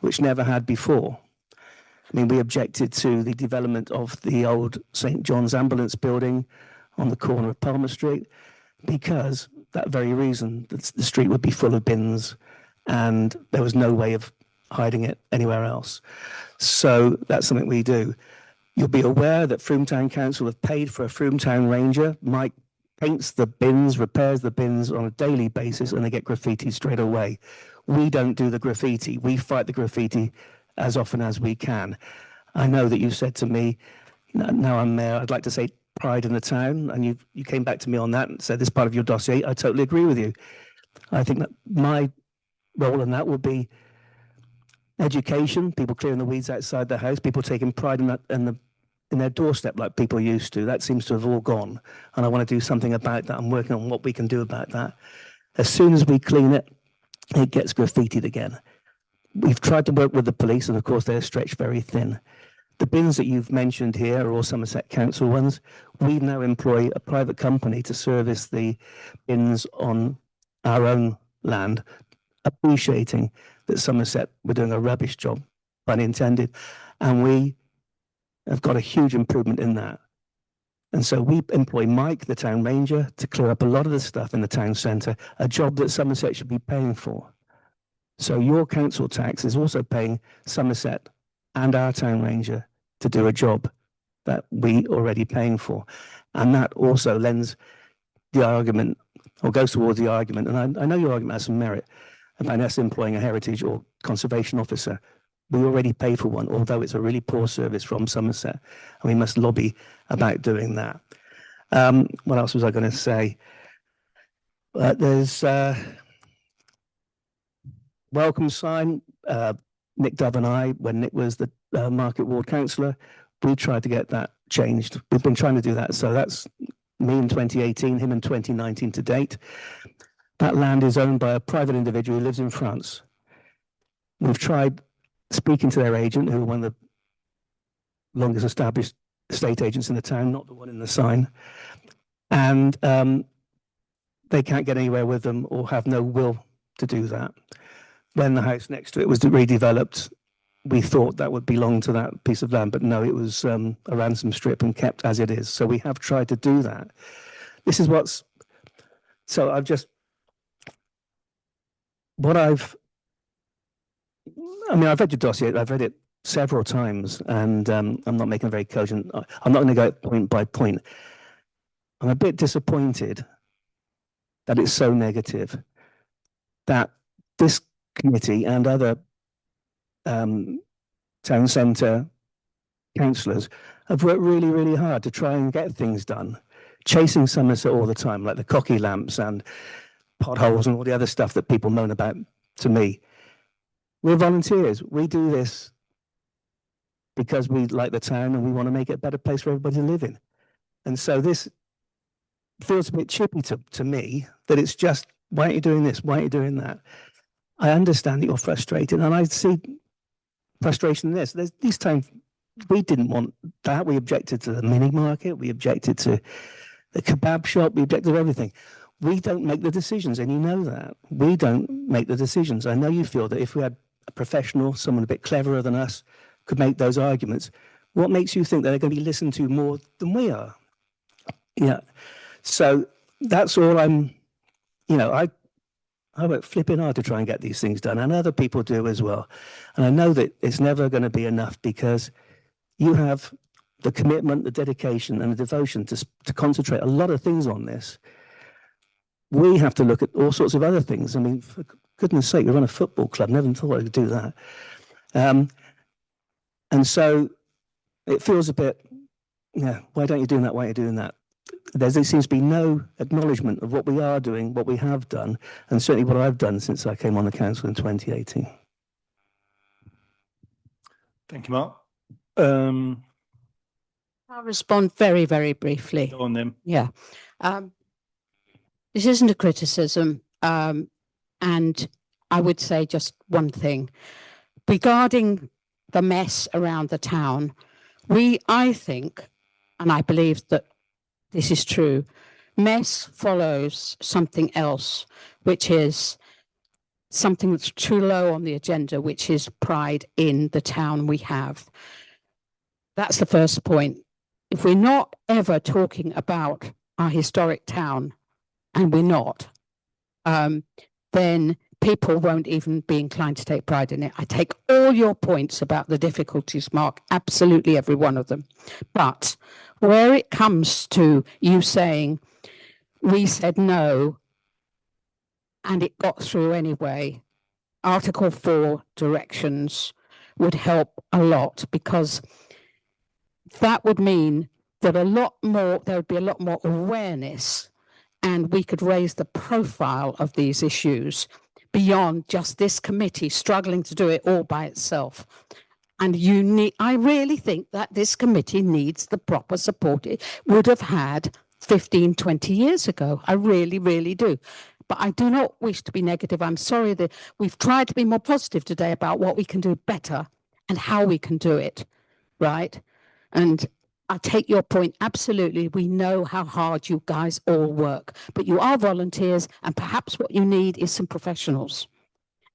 which never had before. I mean, we objected to the development of the old St. John's ambulance building on the corner of Palmer Street because that very reason, the street would be full of bins and there was no way of hiding it anywhere else. So that's something we do. You'll be aware that Frome Town Council have paid for a Frome Town Ranger. Mike paints the bins, repairs the bins on a daily basis, and they get graffiti straight away. We don't do the graffiti. We fight the graffiti as often as we can. I know that you said to me, now I'm mayor, I'd like to say pride in the town, and you came back to me on that and said this part of your dossier. I totally agree with you. I think that my role in that would be education, people clearing the weeds outside their house, people taking pride in that in their doorstep like people used to. That seems to have all gone, and I want to do something about that. I'm working on what we can do about that. As soon as we clean it, it gets graffitied again. We've tried to work with the police, and of course they're stretched very thin. The bins that you've mentioned here are all Somerset Council ones. We now employ a private company to service the bins on our own land, appreciating that Somerset were doing a rubbish job, pun intended, and we have got a huge improvement in that. And so we employ Mike, the town ranger, to clear up a lot of the stuff in the town centre, a job that Somerset should be paying for. So your council tax is also paying Somerset and our town ranger to do a job that we already paying for. And that also lends the argument, or goes towards the argument, and I know your argument has some merit, about us employing a heritage or conservation officer. We already pay for one, although it's a really poor service from Somerset, and we must lobby about doing that. What else was I going to say? There's welcome sign. Nick Dove and I, when Nick was the Market Ward councillor, we tried to get that changed. We've been trying to do that. So that's me in 2018, him in 2019 to date. That land is owned by a private individual who lives in France. We've tried speaking to their agent, who are one of the longest established estate agents in the town, not the one in the sign. And they can't get anywhere with them or have no will to do that. When the house next to it was redeveloped, we thought that would belong to that piece of land, but no, it was a ransom strip and kept as it is. So we have tried to do that. This is what's, so I've just, I've read your dossier, I've read it several times, and I'm not making a very cogent, I'm not going to go point by point. I'm a bit disappointed that it's so negative, that this committee and other town centre councillors have worked really, really hard to try and get things done, chasing Somerset all the time, like the cocky lamps and potholes and all the other stuff that people moan about to me. We're volunteers. We do this because we like the town and we want to make it a better place for everybody to live in. And so this feels a bit chippy to me, that it's just, why aren't you doing this? Why aren't you doing that? I understand that you're frustrated, and I see frustration in this. There's these times we didn't want that. We objected to the mini market. We objected to the kebab shop. We objected to everything. We don't make the decisions, and you know that. We don't make the decisions. I know you feel that if we had a professional, someone a bit cleverer than us, could make those arguments. What makes you think that they're going to be listened to more than we are? Yeah. So that's all I work flipping hard to try and get these things done, and other people do as well. And I know that it's never going to be enough, because you have the commitment, the dedication, and the devotion to concentrate a lot of things on this. We have to look at all sorts of other things. I mean, for goodness sake, we run a football club. Never thought I could do that. And so it feels a bit, why don't you do that? Why aren't you doing that? There seems to be no acknowledgement of what we are doing, what we have done, and certainly what I've done since I came on the council in 2018. Thank you, Mark. I'll respond very, very briefly. Go on then. Yeah. This isn't a criticism. And I would say just one thing. Regarding the mess around the town, I think, and I believe that this is true, mess follows something else, which is something that's too low on the agenda, which is pride in the town we have. That's the first point. If we're not ever talking about our historic town, and we're not, then people won't even be inclined to take pride in it. I take all your points about the difficulties, Mark, absolutely every one of them. But where it comes to you saying, we said no, and it got through anyway, Article 4 directions would help a lot, because that would mean that there would be a lot more awareness, and we could raise the profile of these issues beyond just this committee struggling to do it all by itself. And I really think that this committee needs the proper support it would have had 15, 20 years ago. I really, really do. But I do not wish to be negative. I'm sorry that we've tried to be more positive today about what we can do better and how we can do it, right? And I take your point, absolutely. We know how hard you guys all work, but you are volunteers, and perhaps what you need is some professionals.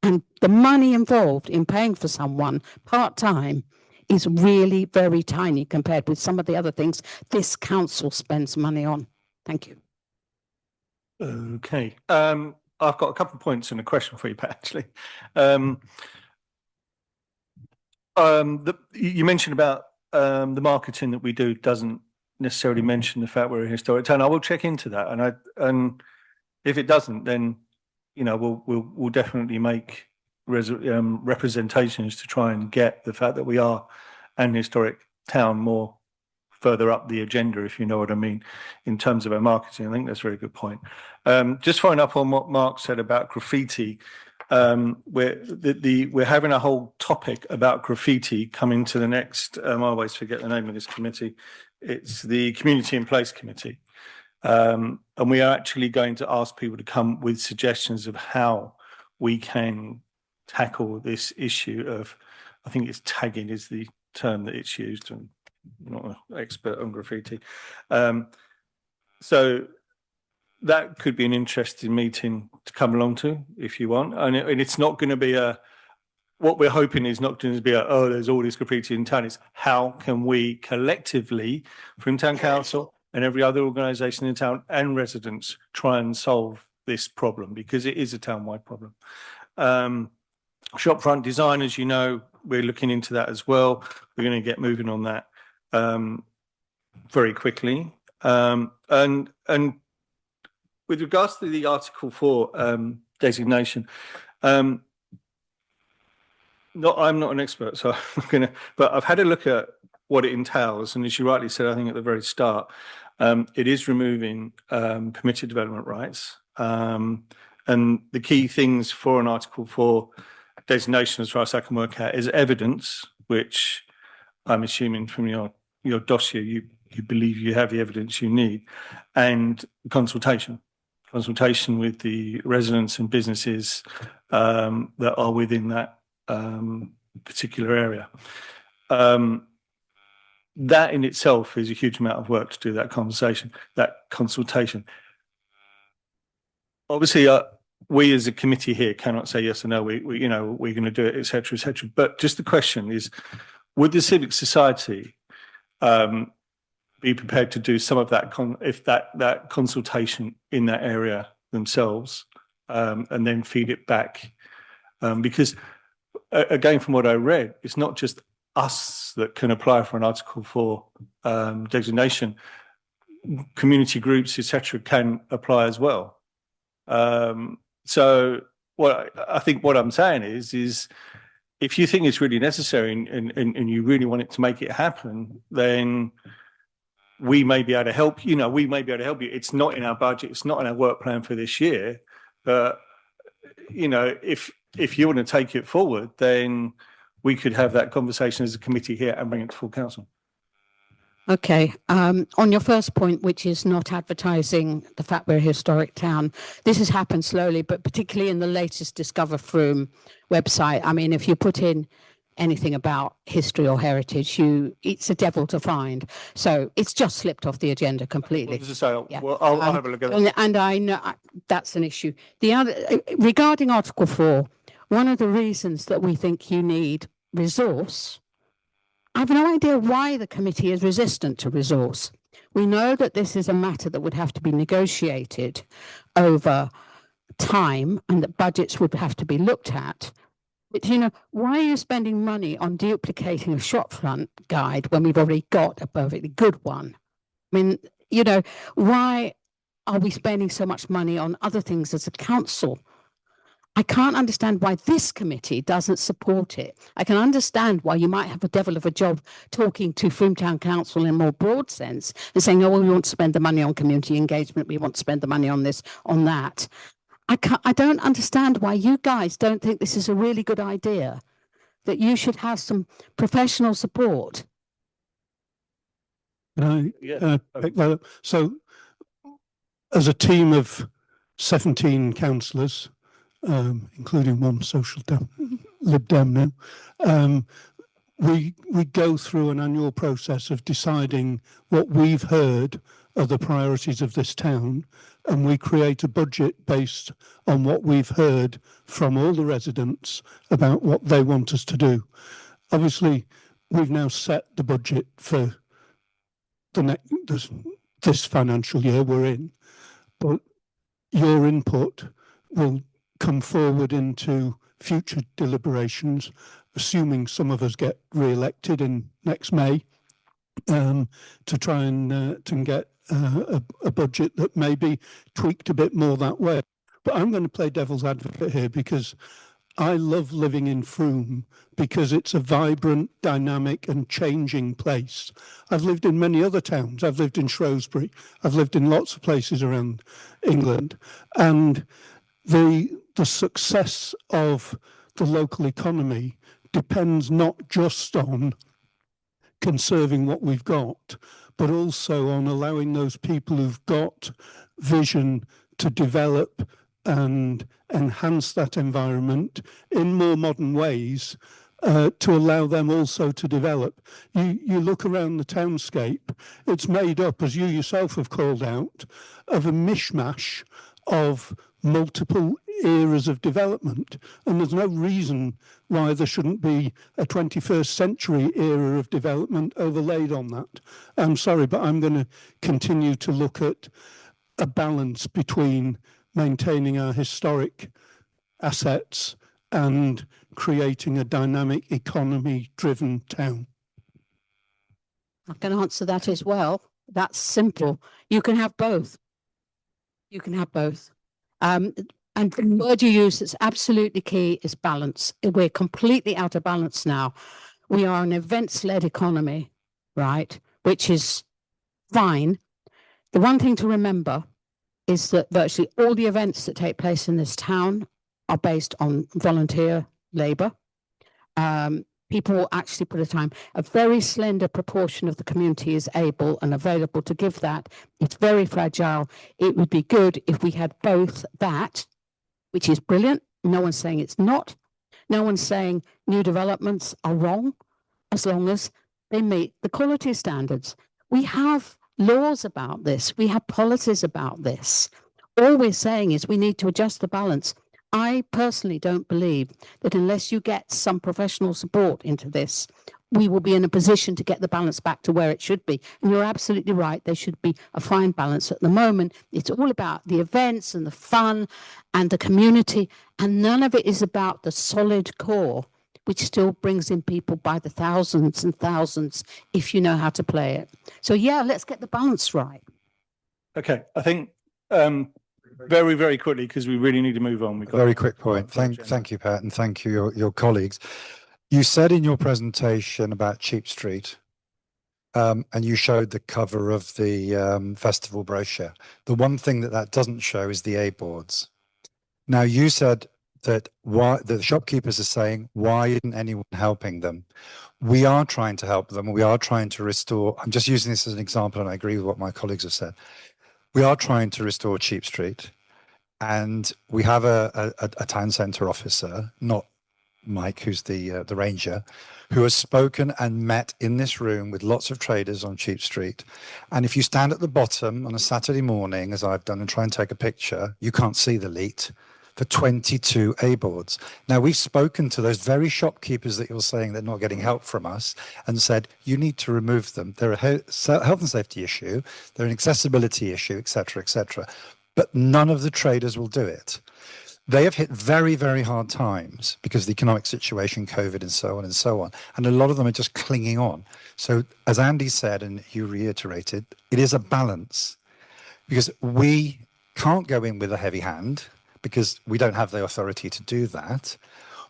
And the money involved in paying for someone part-time is really very tiny compared with some of the other things this council spends money on. Thank you. Okay. I've got a couple of points and a question for you, Pat, actually. You mentioned about the marketing that we do doesn't necessarily mention the fact we're a historic town. I will check into that, and if it doesn't, then we'll definitely make representations to try and get the fact that we are an historic town more further up the agenda, if you know what I mean, in terms of our marketing. I think that's a very good point. Just following up on what Mark said about graffiti. We're having a whole topic about graffiti coming to the next, I always forget the name of this committee. It's the Community in Place Committee. And we are actually going to ask people to come with suggestions of how we can tackle this issue of, I think it's tagging is the term that it's used, and I'm not an expert on graffiti. So that could be an interesting meeting to come along to if you want. And it's not going to be what we're hoping is not going to be there's all this graffiti in town. It's how can we collectively, from Town Council and every other organisation in town and residents, try and solve this problem, because it is a town-wide problem. Shopfront design, as you know, we're looking into that as well. We're going to get moving on that very quickly. And with regards to the Article 4 designation, I'm not an expert, so but I've had a look at what it entails, and as you rightly said, I think at the very start, it is removing permitted development rights, And the key things for an Article 4 designation, as far as I can work out, is evidence, which I'm assuming from your dossier, you believe you have the evidence you need, and consultation with the residents and businesses that are within that particular area. That in itself is a huge amount of work to do that consultation. Obviously, we as a committee here cannot say yes or no. We're going to do it, etc., etc. But just the question is, would the civic society be prepared to do some of that that consultation in that area themselves, and then feed it back? Because again, from what I read, it's not just us that can apply for an Article 4 designation. Community groups, etc., can apply as well. So I think what I'm saying is if you think it's really necessary and you really want it to make it happen, then we may be able to help. We may be able to help you. It's not in our budget. It's not in our work plan for this year. But if you want to take it forward, then we could have that conversation as a committee here and bring it to full council. Okay. On your first point, which is not advertising the fact we're a historic town, this has happened slowly, but particularly in the latest Discover Frome website. I mean, if you put in anything about history or heritage, it's a devil to find. So it's just slipped off the agenda completely. Well, I'll have a look at it. And I know that's an issue. The other, regarding Article 4, one of the reasons that we think you need resource, I have no idea why the committee is resistant to resource. We know that this is a matter that would have to be negotiated over time and that budgets would have to be looked at. But, why are you spending money on duplicating a shopfront guide when we've already got a perfectly good one? I mean, why are we spending so much money on other things as a council? I can't understand why this committee doesn't support it. I can understand why you might have a devil of a job talking to Frome Town Council in a more broad sense and saying, oh, well, we want to spend the money on community engagement. We want to spend the money on this, on that. I don't understand why you guys don't think this is a really good idea, that you should have some professional support. Can I pick that up? So, as a team of 17 councillors, including one Lib Dem now, we go through an annual process of deciding what we've heard are the priorities of this town, and we create a budget based on what we've heard from all the residents about what they want us to do. Obviously, we've now set the budget for this financial year we're in, but your input will come forward into future deliberations, assuming some of us get re-elected in next May, to try and get a budget that may be tweaked a bit more that way. But I'm going to play devil's advocate here because I love living in Frome because it's a vibrant, dynamic and changing place. I've lived in many other towns. I've lived in Shrewsbury. I've lived in lots of places around England. And the success of the local economy depends not just on conserving what we've got, but also on allowing those people who've got vision to develop and enhance that environment in more modern ways, to allow them also to develop. You look around the townscape, it's made up, as you yourself have called out, of a mishmash of multiple eras of development, and there's no reason why there shouldn't be a 21st century era of development overlaid on that. I'm sorry, but I'm going to continue to look at a balance between maintaining our historic assets and creating a dynamic economy-driven town. I can answer that as well. That's simple. You can have both. You can have both. And the word you use that's absolutely key is balance. We're completely out of balance now. We are an events-led economy, right? Which is fine. The one thing to remember is that virtually all the events that take place in this town are based on volunteer labour. People will actually put a time. A very slender proportion of the community is able and available to give that. It's very fragile. It would be good if we had both that, which is brilliant. No one's saying it's not. No one's saying new developments are wrong, as long as they meet the quality standards. We have laws about this. We have policies about this. All we're saying is we need to adjust the balance. I personally don't believe that unless you get some professional support into this, we will be in a position to get the balance back to where it should be. And you're absolutely right. There should be a fine balance. At the moment, it's all about the events and the fun and the community. And none of it is about the solid core, which still brings in people by the thousands and thousands if you know how to play it. So yeah, let's get the balance right. Okay, I think very, very quickly, because we really need to move on. We've got Very quick point. Thank you, Pat, and thank you, your colleagues. You said in your presentation about Cheap Street, and you showed the cover of the festival brochure. The one thing that doesn't show is the A boards. Now, you said that the shopkeepers are saying, why isn't anyone helping them? We are trying to help them. We are trying to restore. I'm just using this as an example, and I agree with what my colleagues have said. We are trying to restore Cheap Street, and we have a town centre officer, not Mike, who's the ranger, who has spoken and met in this room with lots of traders on Cheap Street. And if you stand at the bottom on a Saturday morning, as I've done, and try and take a picture, you can't see the leet for 22 A boards. Now, we've spoken to those very shopkeepers that you're saying they're not getting help from us and said, you need to remove them. They're a health and safety issue, they're an accessibility issue, etc., etc. But none of the traders will do it. They have hit very, very hard times because of the economic situation, COVID, and so on and so on. And a lot of them are just clinging on. So as Andy said, and you reiterated, it is a balance, because we can't go in with a heavy hand because we don't have the authority to do that.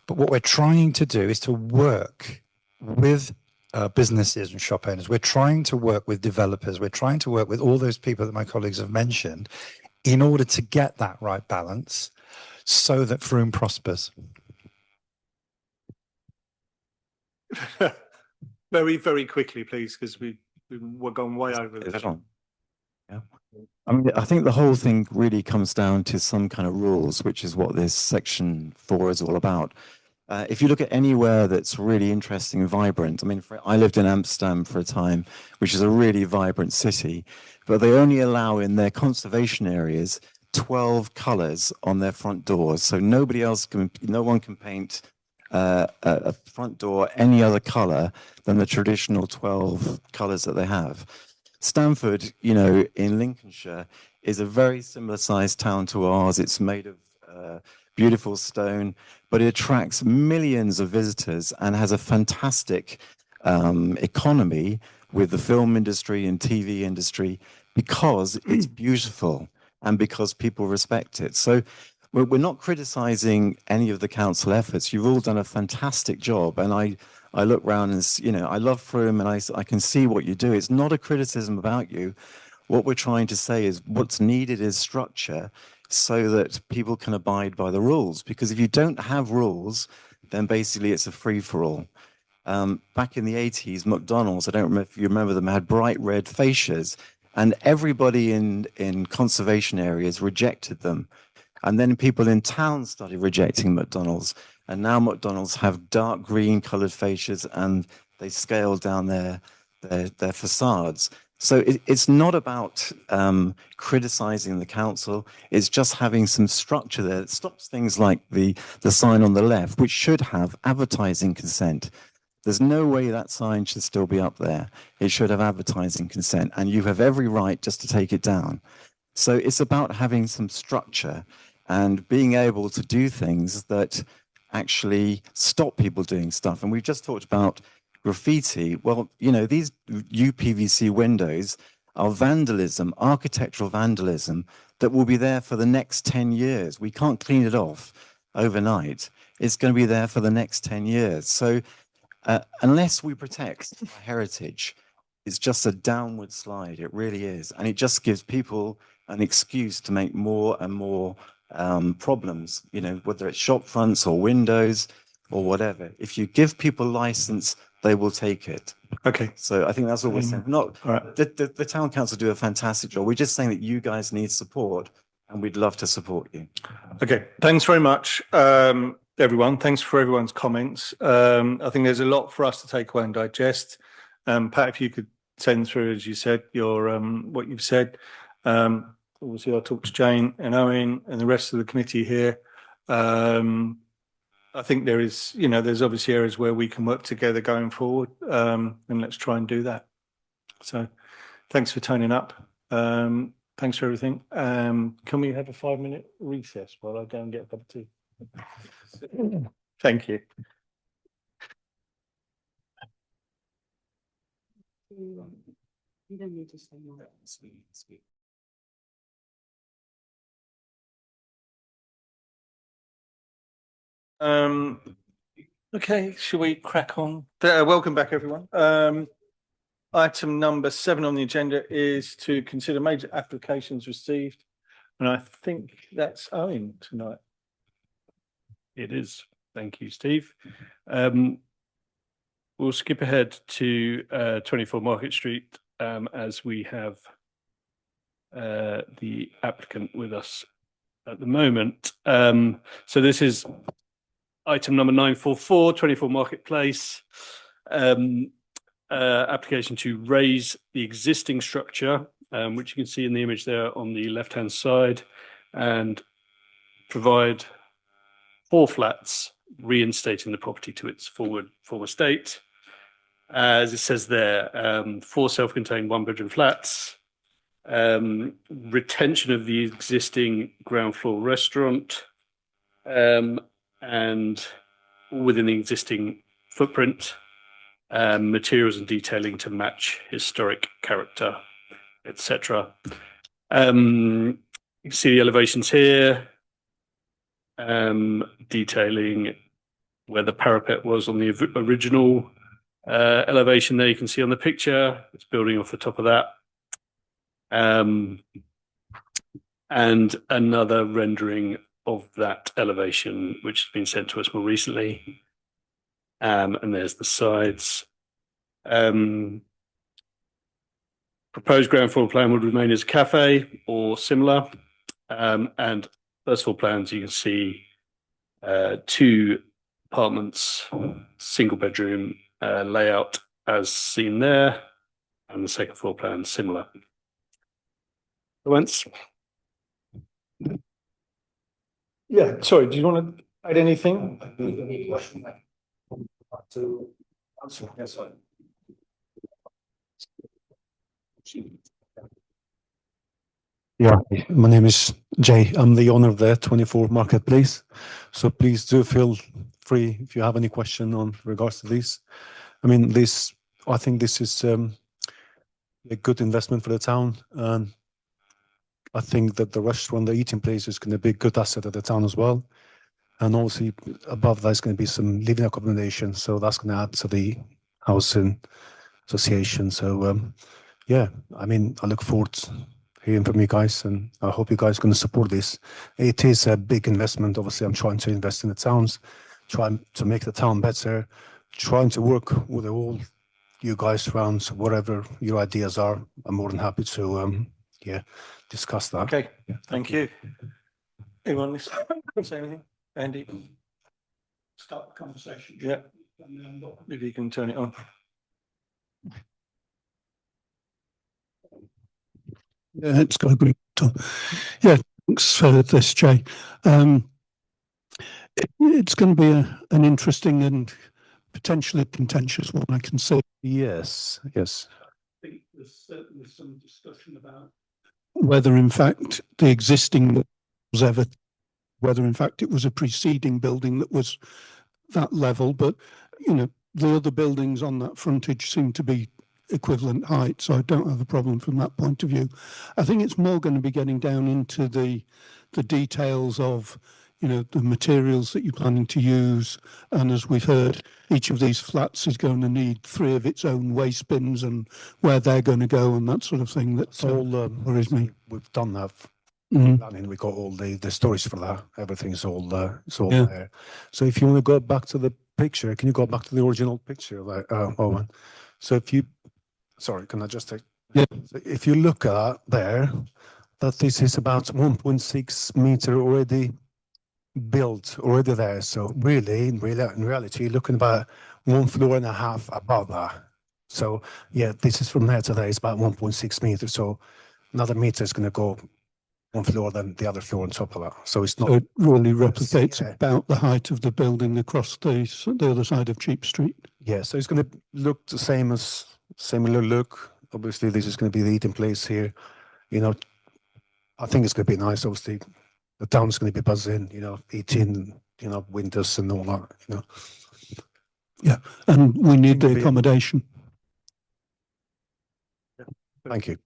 But what we're trying to do is to work with businesses and shop owners. We're trying to work with developers. We're trying to work with all those people that my colleagues have mentioned in order to get that right balance so that Frome prospers. very, very quickly, please, because we're going way over. Is that on? Yeah. I mean, I think the whole thing really comes down to some kind of rules, which is what this section 4 is all about. If you look at anywhere that's really interesting and vibrant, I mean, I lived in Amsterdam for a time, which is a really vibrant city, but they only allow in their conservation areas 12 colours on their front doors. So no one can paint a front door any other colour than the traditional 12 colours that they have. Stamford, in Lincolnshire, is a very similar sized town to ours. It's made of beautiful stone, but it attracts millions of visitors and has a fantastic economy with the film industry and TV industry because it's beautiful and because people respect it. So we're not criticizing any of the council efforts. You've all done a fantastic job, and I look around and, I love Frome and I can see what you do. It's not a criticism about you. What we're trying to say is what's needed is structure so that people can abide by the rules. Because if you don't have rules, then basically it's a free-for-all. Back in the 80s, McDonald's, I don't remember if you remember them, had bright red fascias, and everybody in conservation areas rejected them. And then people in town started rejecting McDonald's. And now McDonald's have dark green coloured fascias and they scale down their facades. So it's not about criticising the council. It's just having some structure there that stops things like the sign on the left, which should have advertising consent. There's no way that sign should still be up there. It should have advertising consent, and you have every right just to take it down. So it's about having some structure and being able to do things that actually stop people doing stuff. And we've just talked about graffiti. Well, these UPVC windows are vandalism, architectural vandalism, that will be there for the next 10 years. We can't clean it off overnight. It's going to be there for the next 10 years. So unless we protect our heritage, it's just a downward slide. It really is. And it just gives people an excuse to make more and more problems, you know, whether it's shop fronts or windows or whatever. If you give people license, they will take it. Okay. So I think that's all we're saying. Not All right. the town council do a fantastic job. We're just saying that you guys need support, and we'd love to support you. Okay. Thanks very much, everyone. Thanks for everyone's comments. I think there's a lot for us to take away and digest. Pat, if you could send through, as you said, your what you've said. Obviously, I'll talk to Jane and Owen and the rest of the committee here. I think there is, you know, there's obviously areas where we can work together going forward, and let's try and do that. So thanks for turning up. Thanks for everything. Can we have a 5-minute recess while I go and get a cup of tea? Thank you. You don't need to stay on. Okay, shall we crack on? Welcome back, everyone. Item number 7 on the agenda is to consider major applications received, and I think that's Owen tonight. It is. Thank you, Steve. We'll skip ahead to 24 Market Street as we have the applicant with us at the moment. So this is item number 944, 24 Marketplace. Application to raise the existing structure, which you can see in the image there on the left-hand side, and provide 4 flats, reinstating the property to its former state. As it says there, 4 self-contained 1-bedroom flats, retention of the existing ground floor restaurant, and within the existing footprint, materials and detailing to match historic character, etc. You can see the elevations here, detailing where the parapet was on the original elevation there. You can see on the picture, it's building off the top of that. And another rendering of that elevation, which has been sent to us more recently. And there's the sides. Proposed ground floor plan would remain as a cafe or similar. And first floor plans, you can see 2 apartments, single bedroom layout as seen there, and the second floor plan similar. Comments? Yeah, sorry, do you want to add anything? Yeah, my name is Jay. I'm the owner of the 24 Marketplace. So please do feel free if you have any question on regards to this. I mean, I think this is a good investment for the town. And I think that the restaurant, the eating place is going to be a good asset at the town as well. And obviously above that is going to be some living accommodation. So that's going to add to the housing association. So yeah, I mean, I look forward to hearing from you guys, and I hope you guys are going to support this. It is a big investment. Obviously, I'm trying to invest in the towns, trying to make the town better, trying to work with all you guys around. So whatever your ideas are, I'm more than happy to discuss that. Okay, Yeah, thank you. Anyone want to say anything? Andy? Start the conversation. Yeah, if you can turn it on. Yeah, it's got a green top. Yeah, thanks for this, Jay. It's going to be an interesting and potentially contentious one, I can say. Yes. I think there's certainly some discussion about whether, in fact, the existing was ever, whether, in fact, it was a preceding building that was that level. But, you know, the other buildings on that frontage seem to be equivalent height, so I don't have a problem from that point of view. I think it's more going to be getting down into the details of, you know, the materials that you're planning to use. And as we've heard, each of these flats is going to need 3 of its own waste bins and where they're going to go and that sort of thing. That's all worries me. We've done that. Mhm. Planning. We got all the stories for that. Everything's all Yeah. there. So if you want to go back to the picture, can you go back to the original picture, like Owen? So if you, sorry, can I just take? Yeah. So if you look at there, that this is about 1.6 meter already built, already there. So really, in reality, you're looking about 1.5 floors above that. So yeah, this is from there to there. It's about 1.6 meters. So another meter is going to go 1 floor, then the other floor on top of that. So it's not. So it really replicates Yeah. about the height of the building across the other side of Cheap Street. Yeah, so it's going to look the same as similar look. Obviously, this is going to be the eating place here. You know, I think it's going to be nice. Obviously, the town's going to be buzzing. You know, eating. You know, windows and all that. You know. Yeah, and we need the Be- accommodation. Thank you.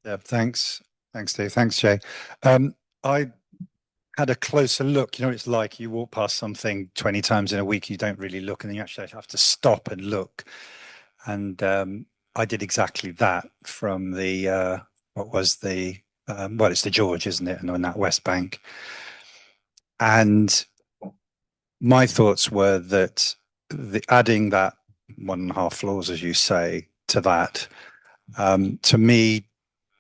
Yeah, thanks. Thanks, Steve. Thanks, Jay. I had a closer look. You know, it's like you walk past something 20 times in a week, you don't really look, and then you actually have to stop and look. And I did exactly that from the, what was the, well, it's the George, isn't it? And on that West Bank. And my thoughts were that adding that 1.5 floors, as you say, to that, to me,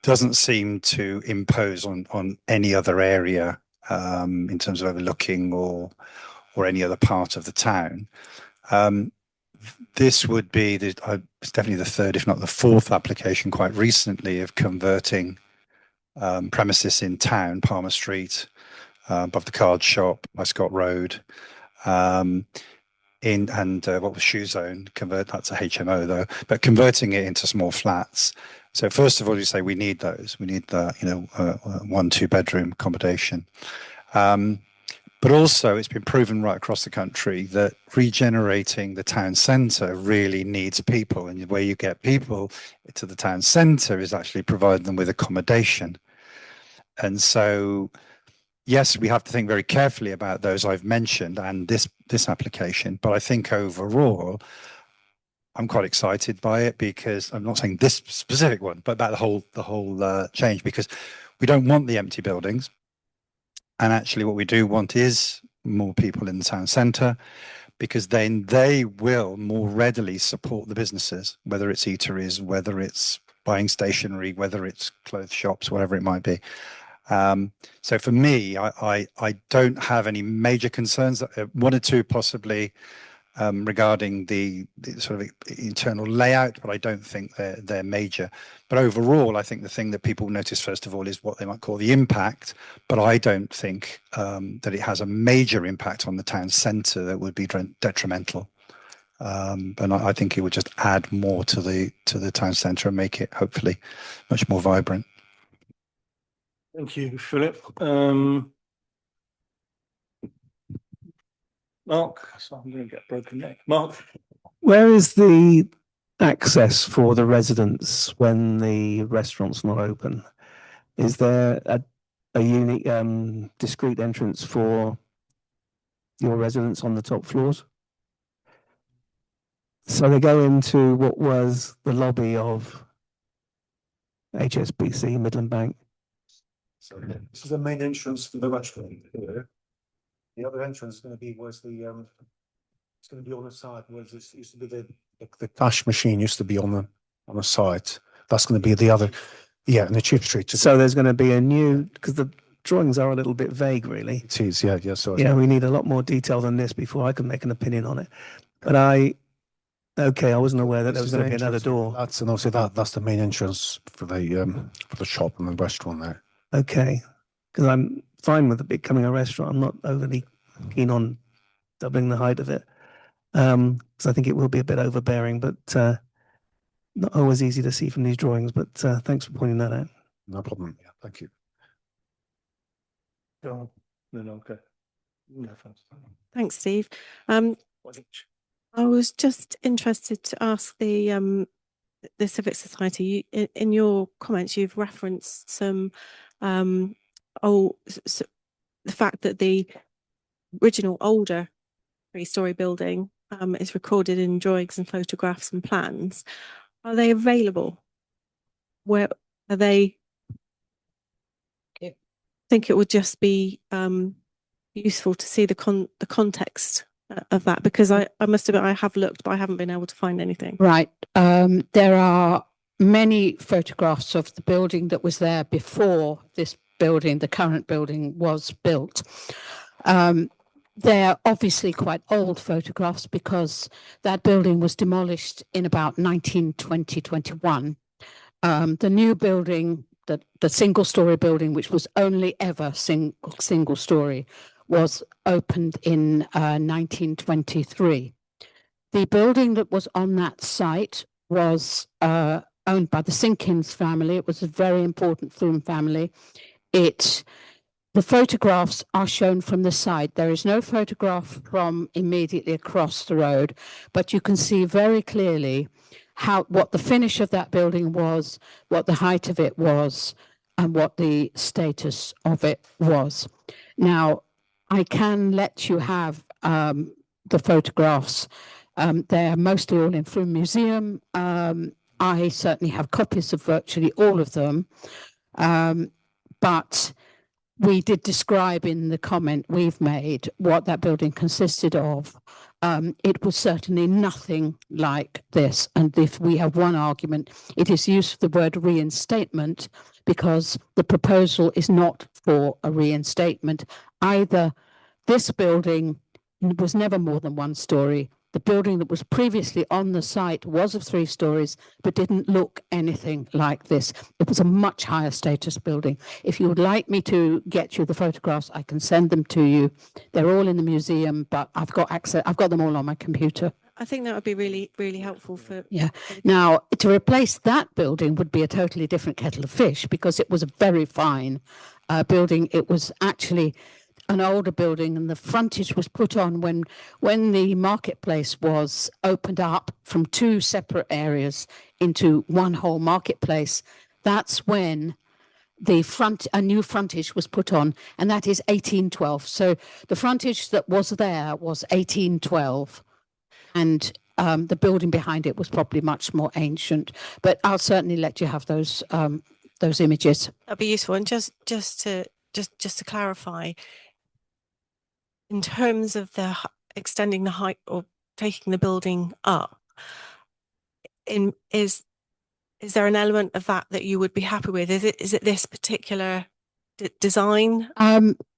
doesn't seem to impose on any other area in terms of overlooking or any other part of the town. This would be it's definitely the 3rd, if not the 4th application quite recently of converting premises in town, Palmer Street, above the card shop, Scott Road, what was Shoe Zone, that's a HMO though, but converting it into small flats. So first of all, you say we need those. We need the 1-2 bedroom accommodation. But also, it's been proven right across the country that regenerating the town centre really needs people, and where you get people to the town centre is actually provide them with accommodation. And so, yes, we have to think very carefully about those I've mentioned and this application. But I think overall, I'm quite excited by it, because I'm not saying this specific one, but about the whole change, because we don't want the empty buildings. And actually what we do want is more people in the town centre, because then they will more readily support the businesses, whether it's eateries, whether it's buying stationery, whether it's clothes shops, whatever it might be. So for me, I don't have any major concerns. 1 or 2 possibly regarding the sort of internal layout, but I don't think they're major. But overall, I think the thing that people notice first of all is what they might call the impact. But I don't think that it has a major impact on the town centre that would be detrimental. And I think it would just add more to the town centre and make it hopefully much more vibrant. Thank you, Philip. Mark, so I'm going to get broken neck. Mark. Where is the access for the residents when the restaurant's not open? Is there a unique, discrete entrance for your residents on the top floors? So they go into what was the lobby of HSBC, Midland Bank. So this is the main entrance to the restaurant here. The other entrance is going to be it's going to be on the side where this used to be the cash machine used to be on the side. That's going to be the other, and the Cheap Street. So there's going to be a new, because the drawings are a little bit vague, really. It is, yeah. So You know, we need a lot more detail than this before I can make an opinion on it. But I wasn't aware that there was going to be another door. That's and also that's the main entrance for the shop and the restaurant there. Okay, because I'm fine with it becoming a restaurant. I'm not overly keen on doubling the height of it, because I think it will be a bit overbearing, but not always easy to see from these drawings. But thanks for pointing that out. No problem. Yeah, thank you. No, okay. No, thanks. Thanks, Steve. I was just interested to ask the Civic Society. In your comments, you've referenced some the fact that the original older 3-story building is recorded in drawings and photographs and plans. Are they available? Where are they? I think it would just be useful to see the context of that, because I must admit I have looked, but I haven't been able to find anything. Right. There are many photographs of the building that was there before this building, the current building, was built. They're obviously quite old photographs because that building was demolished in about 1920-21. The new building, the single-story building, which was only ever single story, was opened in 1923. The building that was on that site was owned by the Sinkins family. It was a very important Flume family. The photographs are shown from the side. There is no photograph from immediately across the road, but you can see very clearly what the finish of that building was, what the height of it was, and what the status of it was. Now, I can let you have the photographs. They're mostly all in Flume Museum. I certainly have copies of virtually all of them. But we did describe in the comment we've made what that building consisted of. It was certainly nothing like this. And if we have one argument, it is use of the word reinstatement, because the proposal is not for a reinstatement. Either this building was never more than 1 story. The building that was previously on the site was of 3 stories, but didn't look anything like this. It was a much higher status building. If you would like me to get you the photographs, I can send them to you. They're all in the museum, but I've got access. I've got them all on my computer. I think that would be really, really helpful for. Yeah. Now, to replace that building would be a totally different kettle of fish, because it was a very fine building. It was actually an older building, and the frontage was put on when the marketplace was opened up from 2 separate areas into one whole marketplace. That's when a new frontage was put on, and that is 1812. So the frontage that was there was 1812, and the building behind it was probably much more ancient. But I'll certainly let you have those images. That'd be useful. And just to clarify, in terms of extending the height or taking the building up, is there an element of that you would be happy with? Is it this particular design?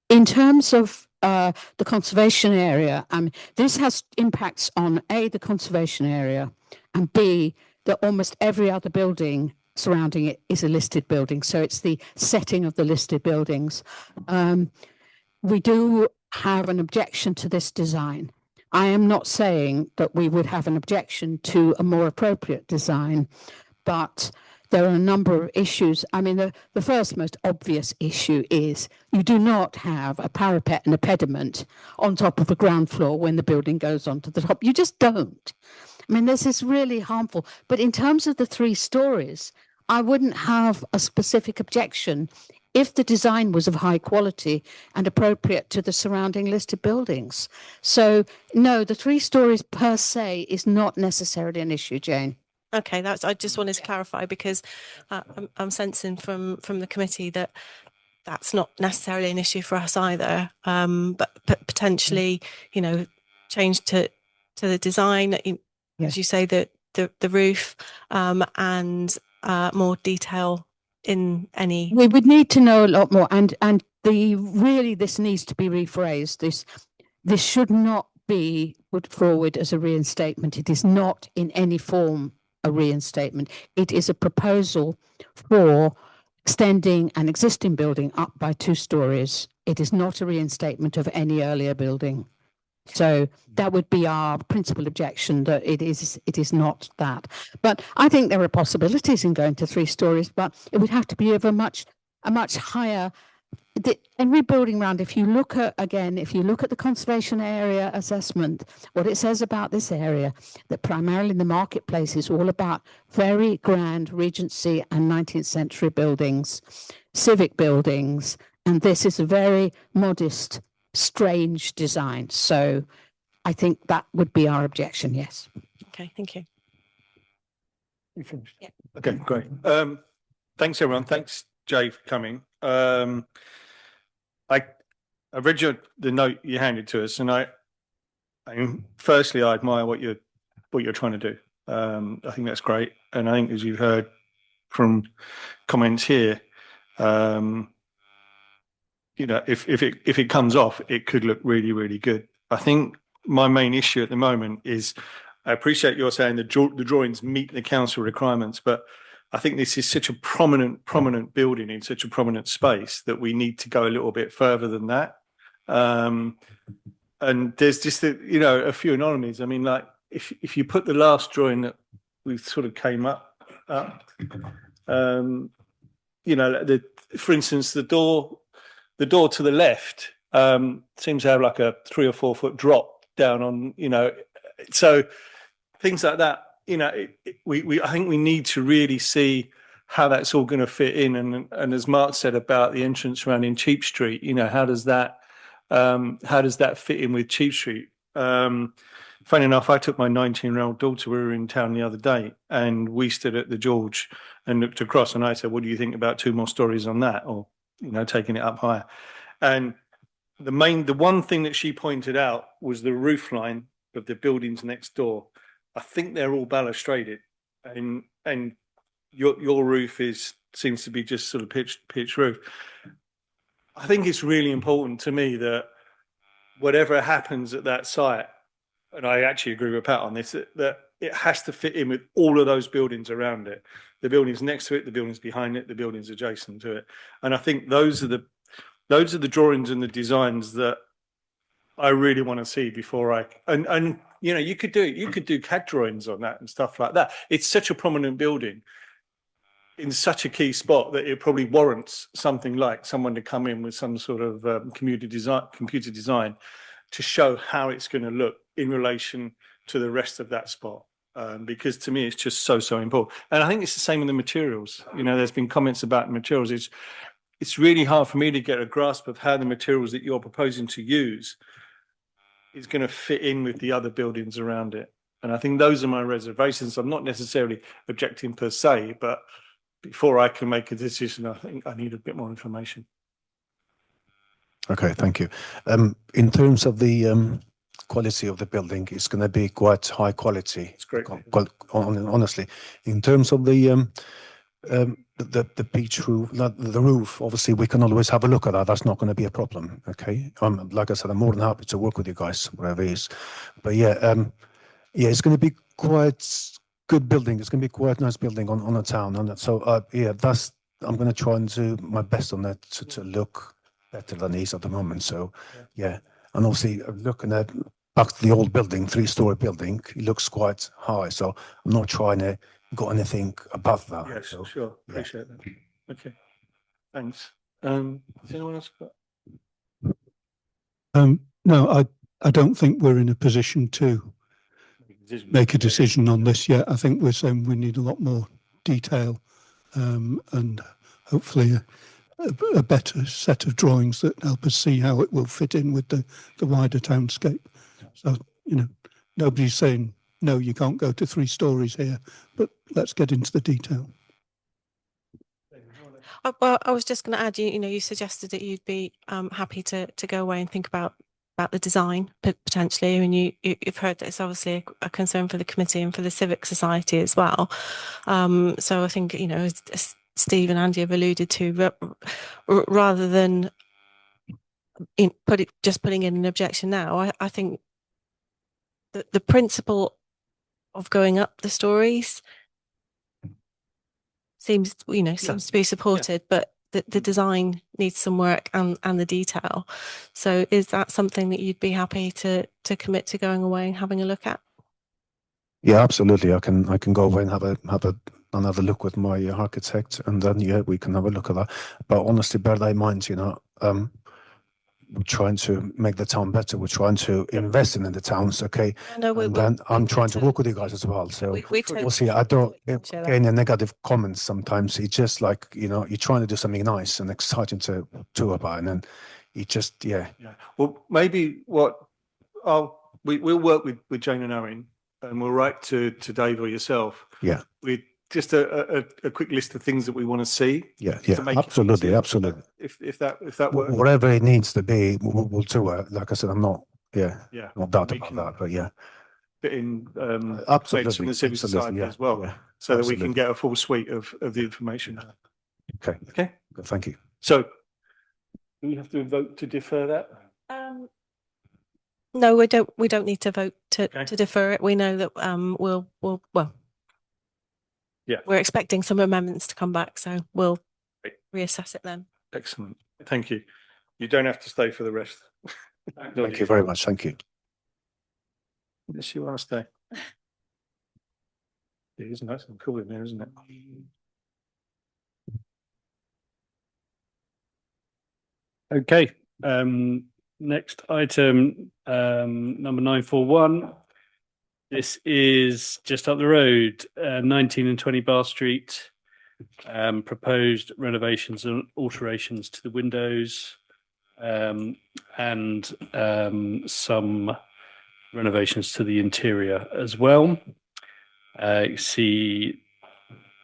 In terms of the conservation area, this has impacts on A, the conservation area, and B, that almost every other building surrounding it is a listed building. So it's the setting of the listed buildings. We do have an objection to this design. I am not saying that we would have an objection to a more appropriate design, but there are a number of issues. I mean, the first most obvious issue is you do not have a parapet and a pediment on top of the ground floor when the building goes on to the top. You just don't. I mean, this is really harmful. But in terms of the 3 stories, I wouldn't have a specific objection if the design was of high quality and appropriate to the surrounding listed buildings. So no, the 3 stories per se is not necessarily an issue, Jane. Okay, I just wanted to clarify, because I'm sensing from the committee that that's not necessarily an issue for us either. But potentially, change to the design, as you say, the roof, and more detail in any. We would need to know a lot more, and this needs to be rephrased. This should not be put forward as a reinstatement. It is not in any form a reinstatement. It is a proposal for extending an existing building up by 2 stories. It is not a reinstatement of any earlier building. So that would be our principal objection, that it is not that. But I think there are possibilities in going to 3 stories, but it would have to be of a much higher. Every building round, if you look at the conservation area assessment, what it says about this area, that primarily the marketplace is all about very grand Regency and 19th century buildings, civic buildings, and this is a very modest strange design. So I think that would be our objection, yes. Okay, thank you. You finished? Yeah. Okay, great. Thanks everyone. Thanks Jay for coming. I read the note you handed to us, and firstly I admire what you're trying to do. I think that's great, and I think as you've heard from comments here, you know, if it comes off, it could look really, really good. I think my main issue at the moment is, I appreciate you're saying the drawings meet the council requirements, but I think this is such a prominent building in such a prominent space that we need to go a little bit further than that. And there's just a few anomalies. I mean, like if you put the last drawing that we sort of came up, you know, for instance, the door to the left seems to have like a 3 or 4 foot drop down on, you know, so things like that. You know, I think we need to really see how that's all going to fit in, and as Mark said about the entrance around in Cheap Street, you know, how does that fit in with Cheap Street? Funny enough, I took my 19-year-old daughter. We were in town the other day, and we stood at the George and looked across, and I said, "What do you think about 2 more stories on that, or you know, taking it up higher?" And the one thing that she pointed out was the roof line of the buildings next door. I think they're all balustraded, and your roof seems to be just sort of pitch roof. I think it's really important to me that whatever happens at that site, and I actually agree with Pat on this, that it has to fit in with all of those buildings around it, the buildings next to it, the buildings behind it, the buildings adjacent to it. And I think those are the drawings and the designs that I really want to see before and you know, you could do CAD drawings on that and stuff like that. It's such a prominent building in such a key spot that it probably warrants something like someone to come in with some sort of computer design to show how it's going to look in relation to the rest of that spot. Because to me, it's just so important. And I think it's the same with the materials. You know, there's been comments about the materials. It's really hard for me to get a grasp of how the materials that you're proposing to use is going to fit in with the other buildings around it. And I think those are my reservations. I'm not necessarily objecting per se, but before I can make a decision, I think I need a bit more information. Okay, thank you. In terms of the quality of the building, it's going to be quite high quality. It's great. Honestly, in terms of the beach roof, the roof, obviously we can always have a look at that. That's not going to be a problem. Okay, like I said, I'm more than happy to work with you guys, whatever it is. But yeah, it's going to be quite good building. It's going to be quite nice building on a town, and so yeah, I'm going to try and do my best on that to look better than it is at the moment. So yeah, and obviously looking at back to the old building, 3-story building, it looks quite high. So I'm not trying to go anything above that. Yes, so, sure. Appreciate that. Okay, thanks. Has anyone else got? No, I don't think we're in a position to make a decision on this yet. I think we're saying we need a lot more detail and hopefully a better set of drawings that help us see how it will fit in with the wider townscape. So, you know, nobody's saying, no, you can't go to 3 stories here, but let's get into the detail. Well, I was just going to add, you know, you suggested that you'd be happy to go away and think about the design potentially, and you've heard that it's obviously a concern for the committee and for the civic society as well. So I think, you know, as Steve and Andy have alluded to, rather than putting in an objection now, I think that the principle of going up the stories seems to be supported, but the design needs some work and the detail. So is that something that you'd be happy to commit to going away and having a look at? Yeah, absolutely. I can go away and have another look with my architect, and then we can have a look at that. But honestly, bear that in mind, you know, we're trying to make the town better. We're trying to invest in the towns, okay? And then I'm trying to work with you guys as well. So we'll see. I don't get any negative comments sometimes. It's just like, you know, you're trying to do something nice and exciting to about, and then it just, yeah. Yeah. Well, maybe we'll work with Jane and Owen, and we'll write to Dave or yourself. Yeah. With just a quick list of things that we want to see. Yeah, to make it absolutely, easier. absolutely. If that works. Whatever it needs to be, we'll do it. Like I said, I'm not, Yeah. not doubt We about can that, but yeah. Fit in Absolutely, comments from the civil absolutely, society yeah, as well, yeah, so that we can absolutely. get a full suite of the information. Okay, Okay. good, thank you. So do we have to vote to defer that? No, we don't need to vote Okay. to defer it. We know that we'll Yeah. we're expecting some amendments to come back, so we'll Great. reassess it then. Excellent. Thank you. You don't have to stay for the rest. Thank you very much, thank you. Yes, you want to stay. It is nice and cool in there, isn't it? Okay, next item, number 941. This is just up the road, 19 and 20 Bar Street. Proposed renovations and alterations to the windows, and some renovations to the interior as well. You see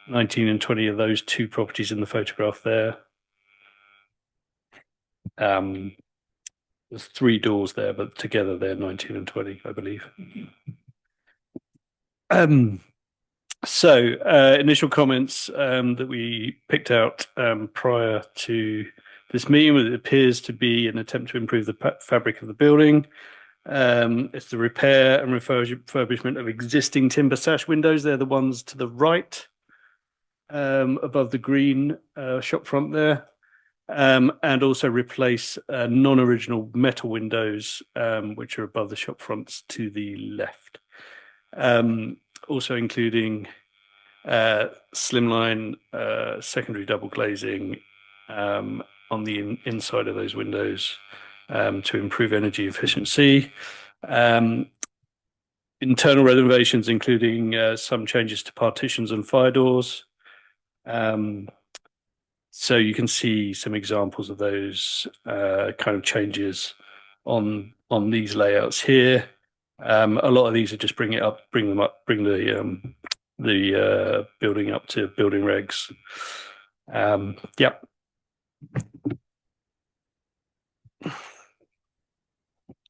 19 and 20 of those two properties in the photograph there. There's 3 doors there, but together they're 19 and 20, I believe. Initial comments that we picked out prior to this meeting, it appears to be an attempt to improve the fabric of the building. It's the repair and refurbishment of existing timber sash windows. They're the ones to the right, above the green shop front there. And also replace non-original metal windows, which are above the shop fronts to the left. Also including slimline secondary double glazing on the inside of those windows to improve energy efficiency. Internal renovations, including some changes to partitions and fire doors. So you can see some examples of those kind of changes on these layouts here. A lot of these are just bring the building up to building regs. Yep.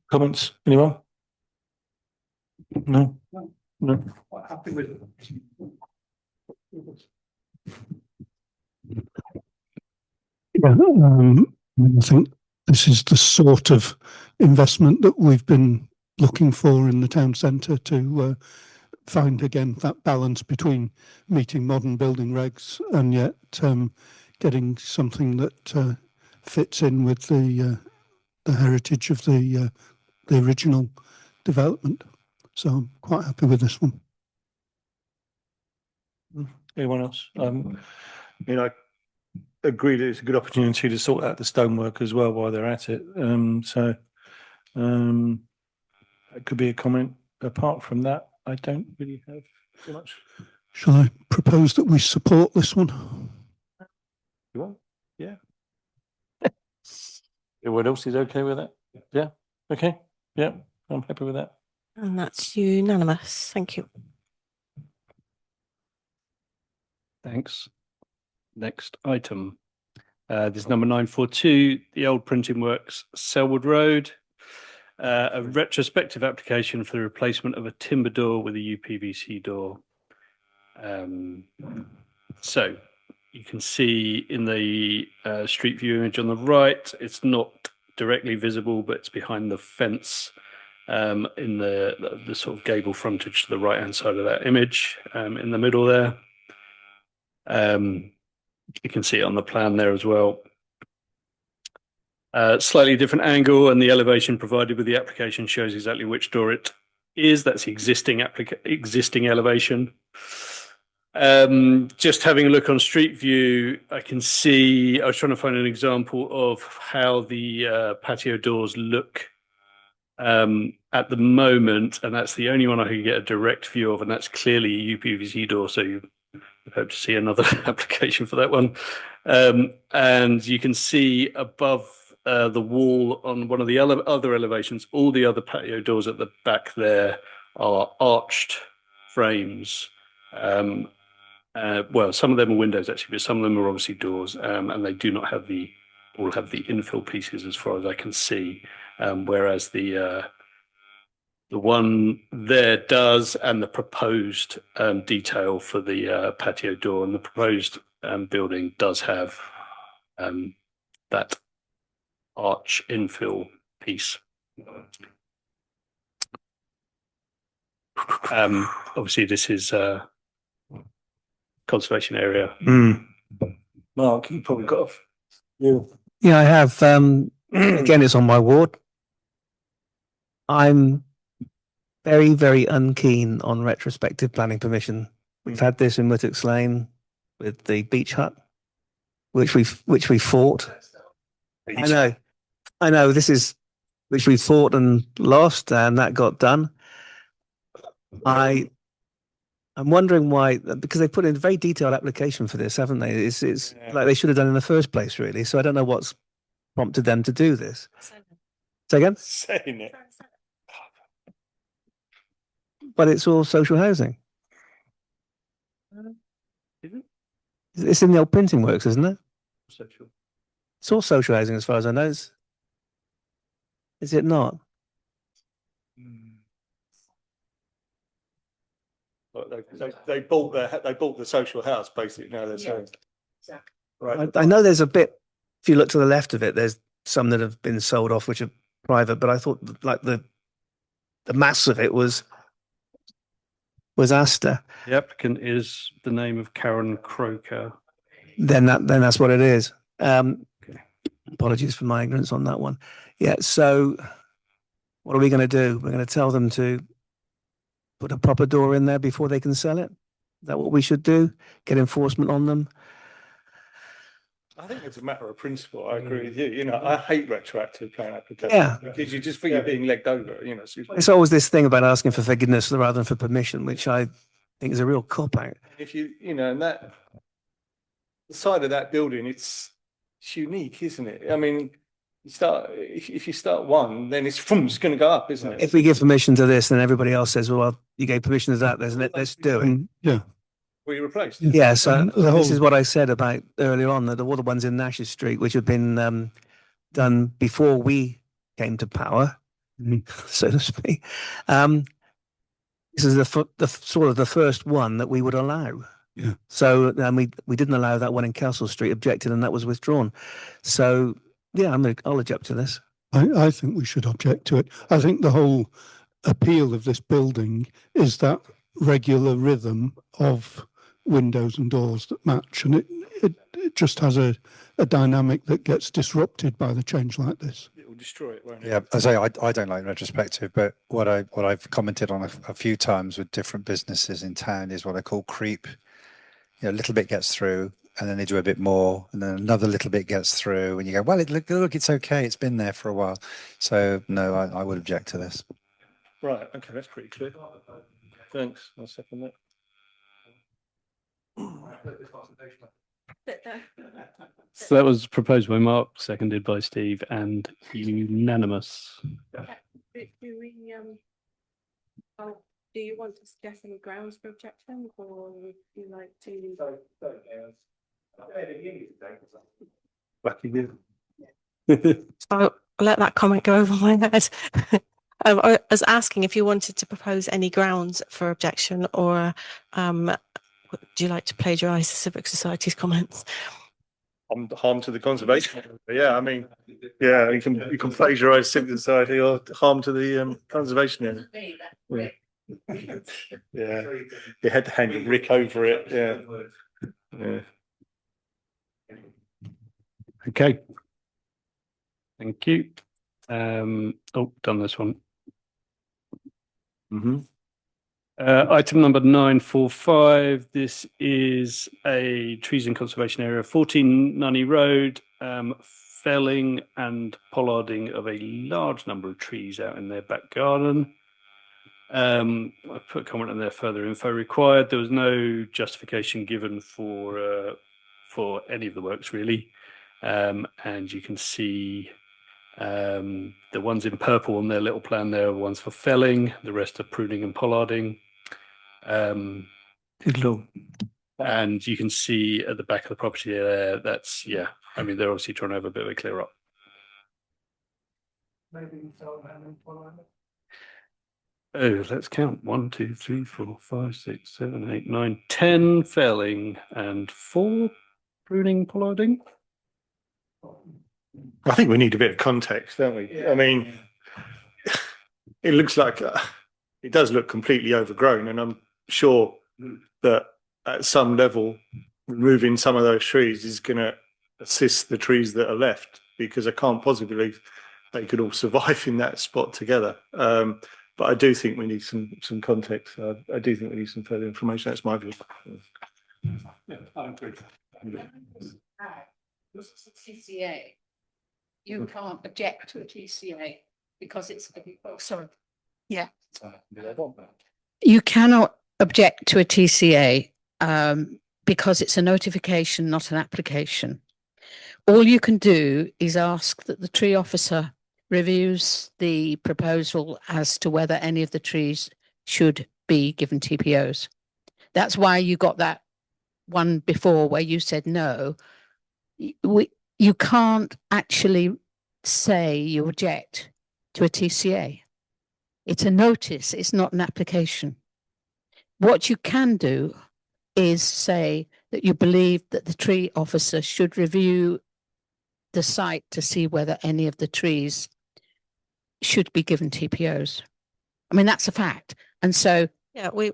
Comments? Anyone? No. No. Happy with it. Yeah, I think this is the sort of investment that we've been looking for in the town centre to find again that balance between meeting modern building regs and yet getting something that fits in with the heritage of the original development. So I'm quite happy with this one. Anyone else? I agree that it's a good opportunity to sort out the stonework as well while they're at it. It could be a comment. Apart from that, I don't really have too much. Shall I propose that we support this one? You want? Yeah. Everyone else is okay with that? Yeah. Okay. Yeah, I'm happy with that. And that's unanimous. Thank you. Thanks. Next item. This is number 942, the Old Printing Works, Selwood Road. A retrospective application for the replacement of a timber door with a UPVC door. So you can see in the street view image on the right, it's not directly visible, but it's behind the fence in the sort of gable frontage to the right hand side of that image, in the middle there. You can see it on the plan there as well. Slightly different angle, and the elevation provided with the application shows exactly which door it is. That's the existing elevation. Just having a look on Street View, I can see, I was trying to find an example of how the patio doors look at the moment, and that's the only one I can get a direct view of, and that's clearly a UPVC door, so you hope to see another application for that one. And you can see above the wall on one of the other elevations, all the other patio doors at the back there are arched frames. Well, some of them are windows actually, but some of them are obviously doors, and they do not have all have the infill pieces as far as I can see. Whereas the one there does, and the proposed detail for the patio door and the proposed building does have that arch infill piece. Obviously, this is conservation area. Mark, you probably got Yeah, I have. Again, it's on my ward. I'm very, very unkeen on retrospective planning permission. We've had this in Muttocks Lane with the beach hut, which we fought. I know. This is which we fought and lost, and that got done. I'm wondering why, because they put in a very detailed application for this, haven't they? It's like they should have done in the first place, really. So I don't know what's prompted them to do this. Say again? saying it. But it's all social housing. Is it? It's in the old printing works, isn't it? Social. It's all social housing as far as I know. Is it not? They bought the social house basically. Now they're saying, right. I know there's a bit. If you look to the left of it, there's some that have been sold off, which are private. But I thought like the mass of it was Astor. The applicant is the name of Karen Croker. Then that's what it is. Apologies for my ignorance on that one. Yeah. So what are we going to do? We're going to tell them to put a proper door in there before they can sell it. Is that what we should do? Get enforcement on them? I think it's a matter of principle. I agree with you. You know, I hate retroactive plan applications. Yeah. Because you just feel you're being legged over. You know, It's always this thing about asking for forgiveness rather than for permission, which I think is a real cop out. if you know, and that the side of that building, it's unique, isn't it? I mean, you start if you start one, then it's going to go up, isn't it? If we give permission to this, then everybody else says, "Well, you gave permission to that. Let's do it." Yeah. Were you replaced? Yeah. So And the this whole- is what I said about earlier on that all the ones in Nash's Street, which have been done before we came to power, so to speak. This is the sort of the first one that we would allow. Yeah. So we didn't allow that one in Castle Street, objected, and that was withdrawn. So yeah, I'll object to this. I think we should object to it. I think the whole appeal of this building is that regular rhythm of windows and doors that match, and it just has a dynamic that gets disrupted by the change like this. It will destroy it, won't it? Yeah, I say I don't like retrospective, but what I've commented on a few times with different businesses in town is what I call creep. You know, a little bit gets through, and then they do a bit more, and then another little bit gets through, and you go, well, look, it's okay, it's been there for a while. So no, I would object to this. Right. Okay, that's pretty clear. Thanks. I'll second that. So that was proposed by Mark, seconded by Steve, and unanimous. Do you want to suggest any grounds for objection, or would you like to? Lucky you. I'll let that comment go over my head. I was asking if you wanted to propose any grounds for objection, or do you like to plagiarise the Civic Society's comments? Harm to the conservation. Yeah, I mean, yeah, you can plagiarise Civic Society or harm to the conservation area. Yeah. Yeah, you had to hand your Rick over it. Yeah. Okay. Thank you. Done this one. Item number 945. This is a trees and conservation area, 14 Nunney Road, felling and pollarding of a large number of trees out in their back garden. I put a comment in there, further info required. There was no justification given for any of the works really. And you can see The ones in purple on their little plan there are ones for felling. The rest are pruning and pollarding. And you can see at the back of the property there, that's, yeah, I mean, they're obviously trying to have a bit of a clear up. Oh, let's count. 1, 2, 3, 4, 5, 6, 7, 8, 9, 10 felling and 4 pruning, pollarding. I think we need a bit of context, don't we? I mean, it looks like it does look completely overgrown, and I'm sure that at some level, removing some of those trees is going to assist the trees that are left, because I can't possibly believe they could all survive in that spot together. But I do think we need some context. I do think we need some further information. That's my view. Yeah, I agree. This is a TCA. You can't object to a TCA because it's, sorry. Yeah. You cannot object to a TCA because it's a notification, not an application. All you can do is ask that the tree officer reviews the proposal as to whether any of the trees should be given TPOs. That's why you got that one before where you said no. You can't actually say you object to a TCA. It's a notice, it's not an application. What you can do is say that you believe that the tree officer should review the site to see whether any of the trees should be given TPOs. I mean, that's a fact. And so Yeah, we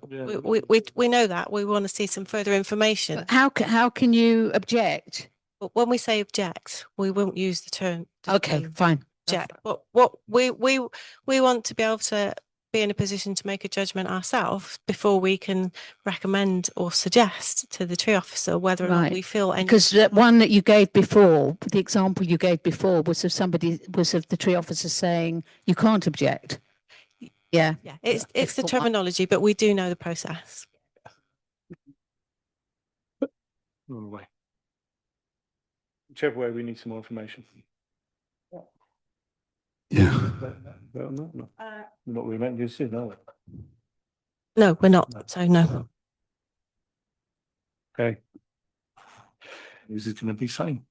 know that. We want to see some further information. how can you object? But when we say object, we won't use the term. Okay, fine. Object. But what we want to be able to be in a position to make a judgment ourselves before we can recommend or suggest to the tree officer whether or not we feel any. Because the one that you gave before, the example you gave before was of the tree officer saying you can't object. Yeah. Yeah, it's the terminology, but we do know the process. Whichever way, we need some more information. Yeah. Not we meant to see, no. No, we're not. So no. Okay. Is it going to be same?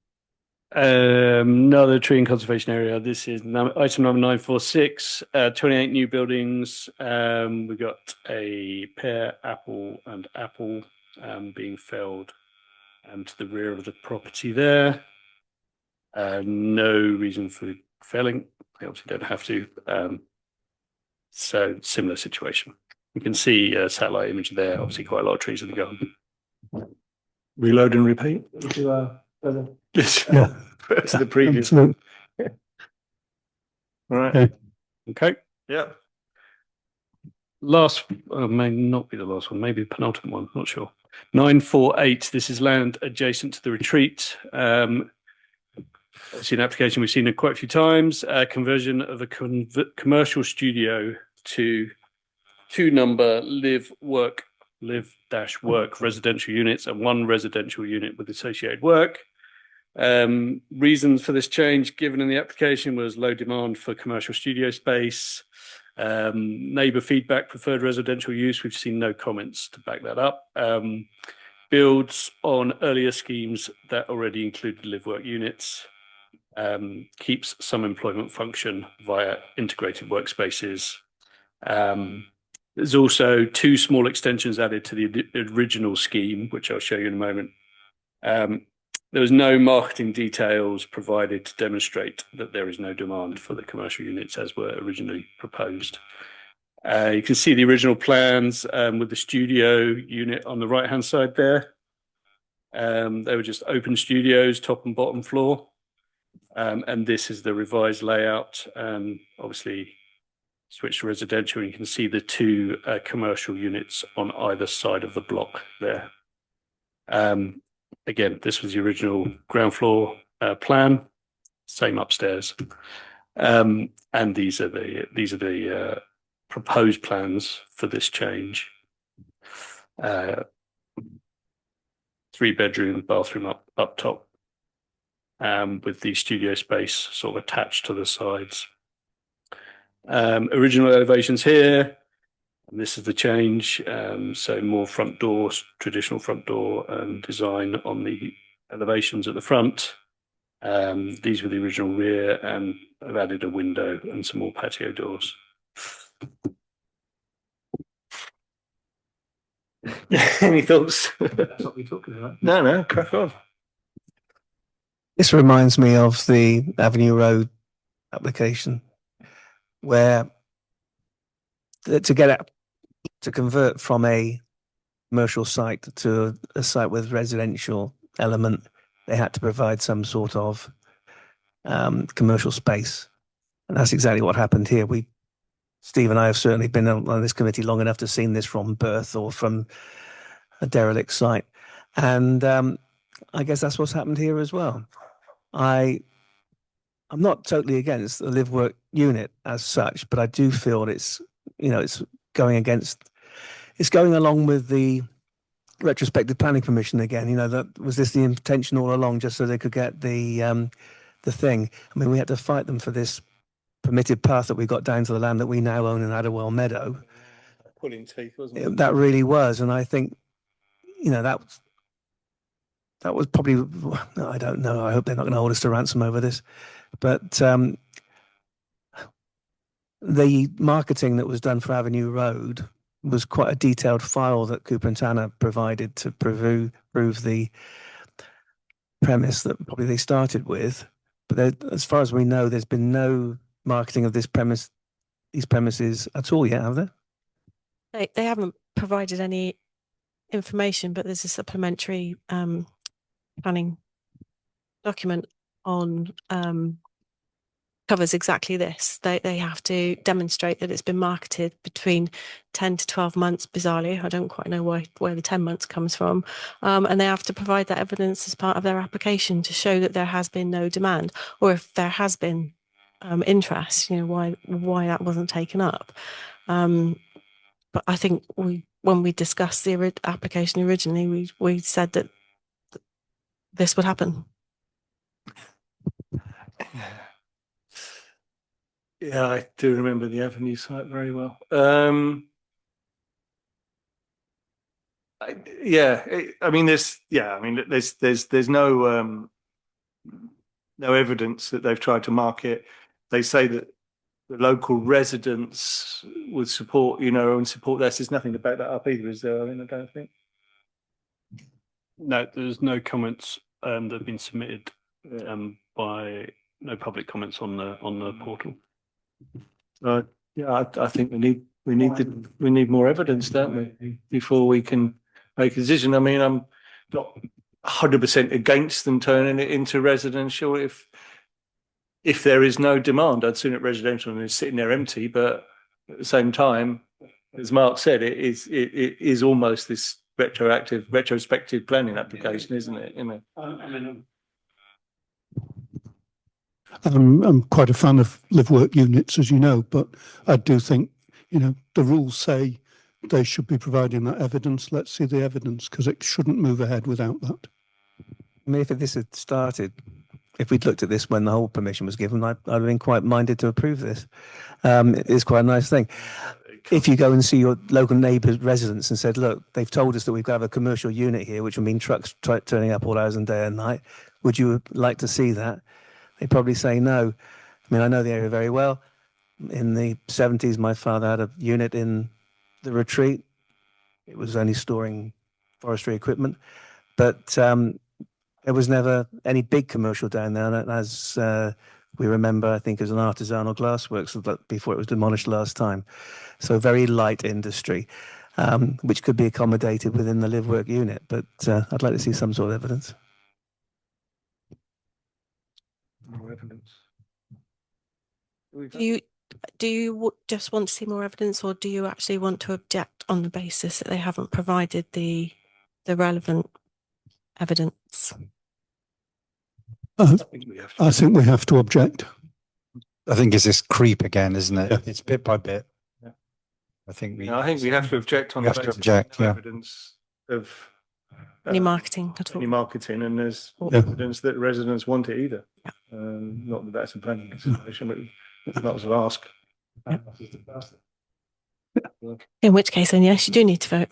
Another tree and conservation area. This is item number 946, 28 new buildings. We've got a pear, apple and apple being felled to the rear of the property there. No reason for felling. They obviously don't have to. So similar situation. You can see a satellite image there. Obviously quite a lot of trees in the garden. Reload and repeat. Yeah. To the previous. Absolutely. All right. Okay. Okay. Yeah. Last, may not be the last one, maybe the penultimate one, not sure. 948, this is land adjacent to the retreat. Obviously an application we've seen it quite a few times, conversion of a commercial studio to 2-number live-work residential units and 1 residential unit with associated work. Reasons for this change given in the application was low demand for commercial studio space, neighbour feedback, preferred residential use. We've seen no comments to back that up. Builds on earlier schemes that already included live-work units. Keeps some employment function via integrated workspaces. There's also 2 small extensions added to the original scheme, which I'll show you in a moment. There was no marketing details provided to demonstrate that there is no demand for the commercial units as were originally proposed. You can see the original plans with the studio unit on the right-hand side there. They were just open studios, top and bottom floor. And this is the revised layout, obviously switched to residential. And you can see the 2 commercial units on either side of the block there. Again, this was the original ground floor plan, same upstairs. And these are the proposed plans for this change. 3-bedroom bathroom up top. with the studio space sort of attached to the sides. Original elevations here, and this is the change. So more front doors, traditional front door design on the elevations at the front. These were the original rear, and I've added a window and some more patio doors. Any thoughts? That's what we're talking about. No, crack on. This reminds me of the Avenue Road application, where to convert from a commercial site to a site with residential element, they had to provide some sort of commercial space, and that's exactly what happened here. Steve and I have certainly been on this committee long enough to have seen this from birth or from a derelict site, and I guess that's what's happened here as well. I'm not totally against the live work unit as such, but I do feel it's going along with the retrospective planning permission again. Was this the intention all along, just so they could get the thing? I mean, we had to fight them for this permitted path that we got down to the land that we now own in Adderwell Meadow. Pulling teeth, wasn't it? That really was, and I think that was probably, I don't know, I hope they're not going to hold us to ransom over this, but the marketing that was done for Avenue Road was quite a detailed file that Cooper and Tanner provided to prove the premise that probably they started with. But as far as we know, there's been no marketing of these premises at all yet, have there? They haven't provided any information, but there's a supplementary planning document on covers exactly this. They have to demonstrate that it's been marketed between 10 to 12 months, bizarrely. I don't quite know where the 10 months comes from. And they have to provide that evidence as part of their application to show that there has been no demand, or if there has been interest, why that wasn't taken up. But I think when we discussed the application originally, we said that this would happen. Yeah, I do remember the Avenue site very well. There's no evidence that they've tried to market. They say that the local residents would support, and support this. There's nothing to back that up either, is there? I don't think. No, there's no comments that have been submitted by no public comments on the portal. I think we need more evidence, don't we, before we can make a decision. I mean, I'm not 100% against them turning it into residential if there is no demand. I'd sooner it residential than it's sitting there empty. But at the same time, as Mark said, it is almost this retrospective planning application, isn't it? I'm quite a fan of live work units, as you know, but I do think, the rules say they should be providing that evidence. Let's see the evidence, because it shouldn't move ahead without that. I mean, if this had started, if we'd looked at this when the whole permission was given, I'd have been quite minded to approve this. It is quite a nice thing. If you go and see your local neighbours, residents, and said, look, they've told us that we've got to have a commercial unit here, which will mean trucks turning up all hours and day and night. Would you like to see that? They'd probably say no. I mean, I know the area very well. In the 70s, my father had a unit in the retreat. It was only storing forestry equipment. But there was never any big commercial down there. And as we remember, I think it was an artisanal glassworks before it was demolished last time. So very light industry, which could be accommodated within the live work unit. But I'd like to see some sort of evidence. More evidence. Do you just want to see more evidence, or do you actually want to object on the basis that they haven't provided the relevant evidence? I think we have to object. I think it's this creep again, isn't it? Yeah. It's bit by bit. Yeah. I think we we have to object on We the have to basis object, of no yeah. evidence of Any marketing at all? any marketing, and there's Yeah. evidence that residents want it either. Yeah. Not that that's a planning consideration, but you might as well ask. In which case, then yes, you do need to vote.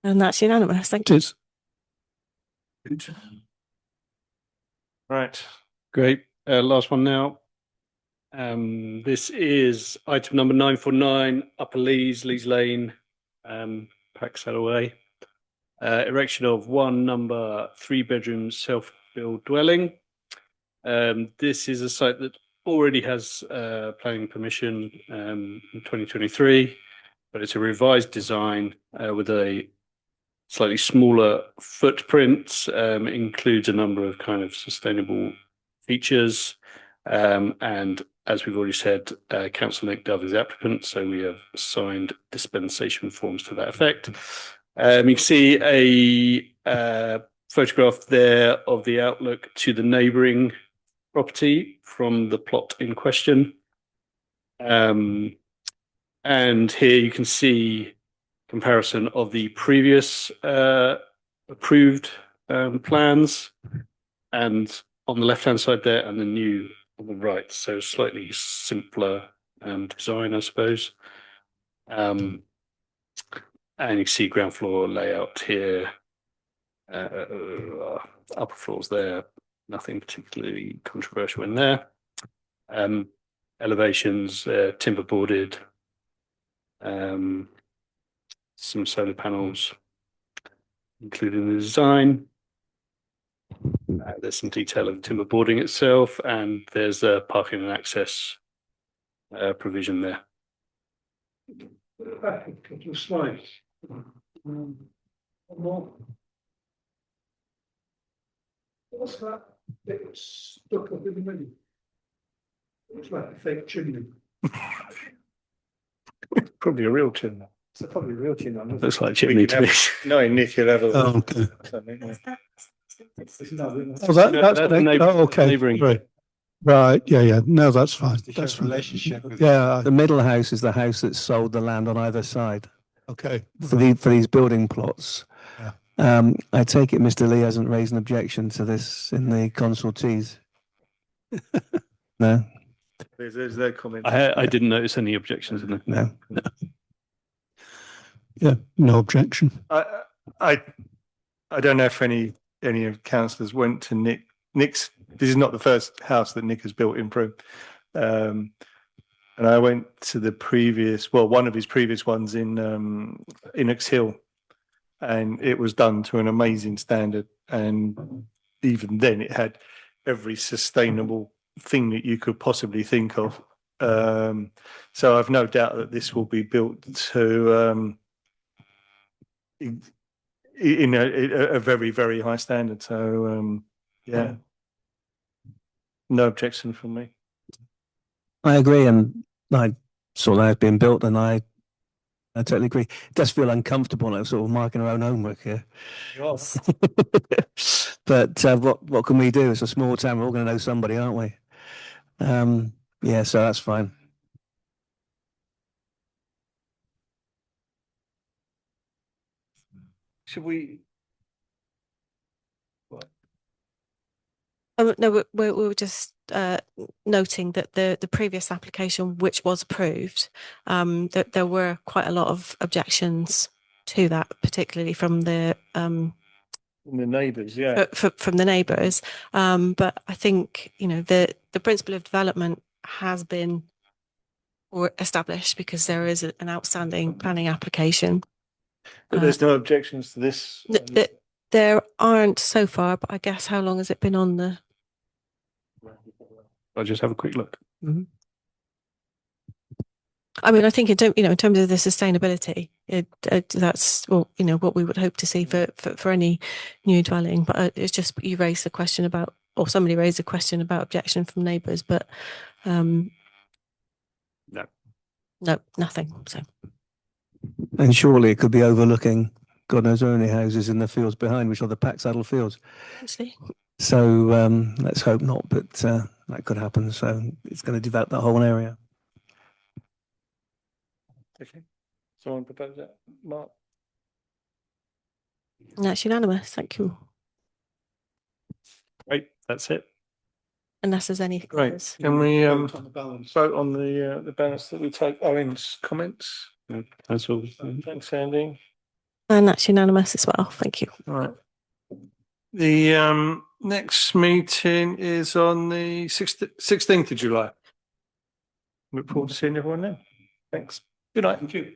And that's unanimous. Thank It you. is. Good. Right. Great. Last one now. This is item number 949, Upper Lees, Lees Lane, Paxal Way. Erection of one number 3-bedroom self-build dwelling. This is a site that already has planning permission in 2023, but it's a revised design with a slightly smaller footprint. Includes a number of kind of sustainable features, and as we've already said, Councillor Nick Dove is the applicant, so we have signed dispensation forms to that effect. You can see a photograph there of the outlook to the neighbouring property from the plot in question. And here you can see comparison of the previous approved plans, and on the left-hand side there, and the new on the right. So slightly simpler design, I suppose. And you can see ground floor layout here, upper floors there, nothing particularly controversial in there. Elevations, timber boarded, some solar panels included in the design. There's some detail of timber boarding itself, and there's a parking and access provision there. Back a couple of slides. What's that bit stuck up in the middle? Looks like a fake chimney. Probably a real chimney. It's probably a real chimney. Looks like chimney to me. No, Nick, you'll have a. Oh, okay. What's that? Oh, that's the okay. neighbour- Oh, okay. neighbouring. Right. Right. Yeah. Yeah. No, that's fine. That's fine. Relationship with. Yeah. The middle house is the house that sold the land on either side Okay. for these building plots. Yeah. I take it Mr. Lee hasn't raised an objection to this in the consultees. No, There's their comment. I didn't notice any objections in there. no. Yeah. No objection. I don't know if any of councillors went to Nick's. This is not the first house that Nick has built in Prue. And I went to one of his previous ones in Inox Hill, and it was done to an amazing standard. And even then, it had every sustainable thing that you could possibly think of. So I've no doubt that this will be built to in a very, very high standard. So yeah, no objection from me. I agree, and I saw that being built, and I totally agree. It does feel uncomfortable, like sort of marking our own homework here. But what can we do? It's a small town. We're all going to know somebody, aren't we? Yeah, so that's fine. Should we? No, we were just noting that the previous application, which was approved, that there were quite a lot of objections to that, particularly from the neighbours, yeah. from the neighbours. But I think the principle of development has been established because there is an outstanding planning application. But there's no objections to this. There aren't so far, but I guess how long has it been on the? I'll just have a quick look. Mm-hmm. I mean, I think in terms of the sustainability, that's what we would hope to see for any new dwelling. But it's just you raised the question about, or somebody raised a question about objection from neighbours, but no, nothing. So, And surely it could be overlooking God knows how many houses in the fields behind, which are the Paxsaddle fields. actually, So let's hope not, but that could happen. So it's going to develop that whole area. Okay. Someone propose that, Mark? And that's unanimous. Thank you. Great, that's it. Unless there's any Great. others. Can we Vote on the balance. vote on the balance that we take? Owen's comments. No, that's all. Thanks, Andy. And that's unanimous as well. Thank you. All right. The next meeting is on the 16th of July. Look forward to seeing everyone then. Thanks. Good night. Thank you.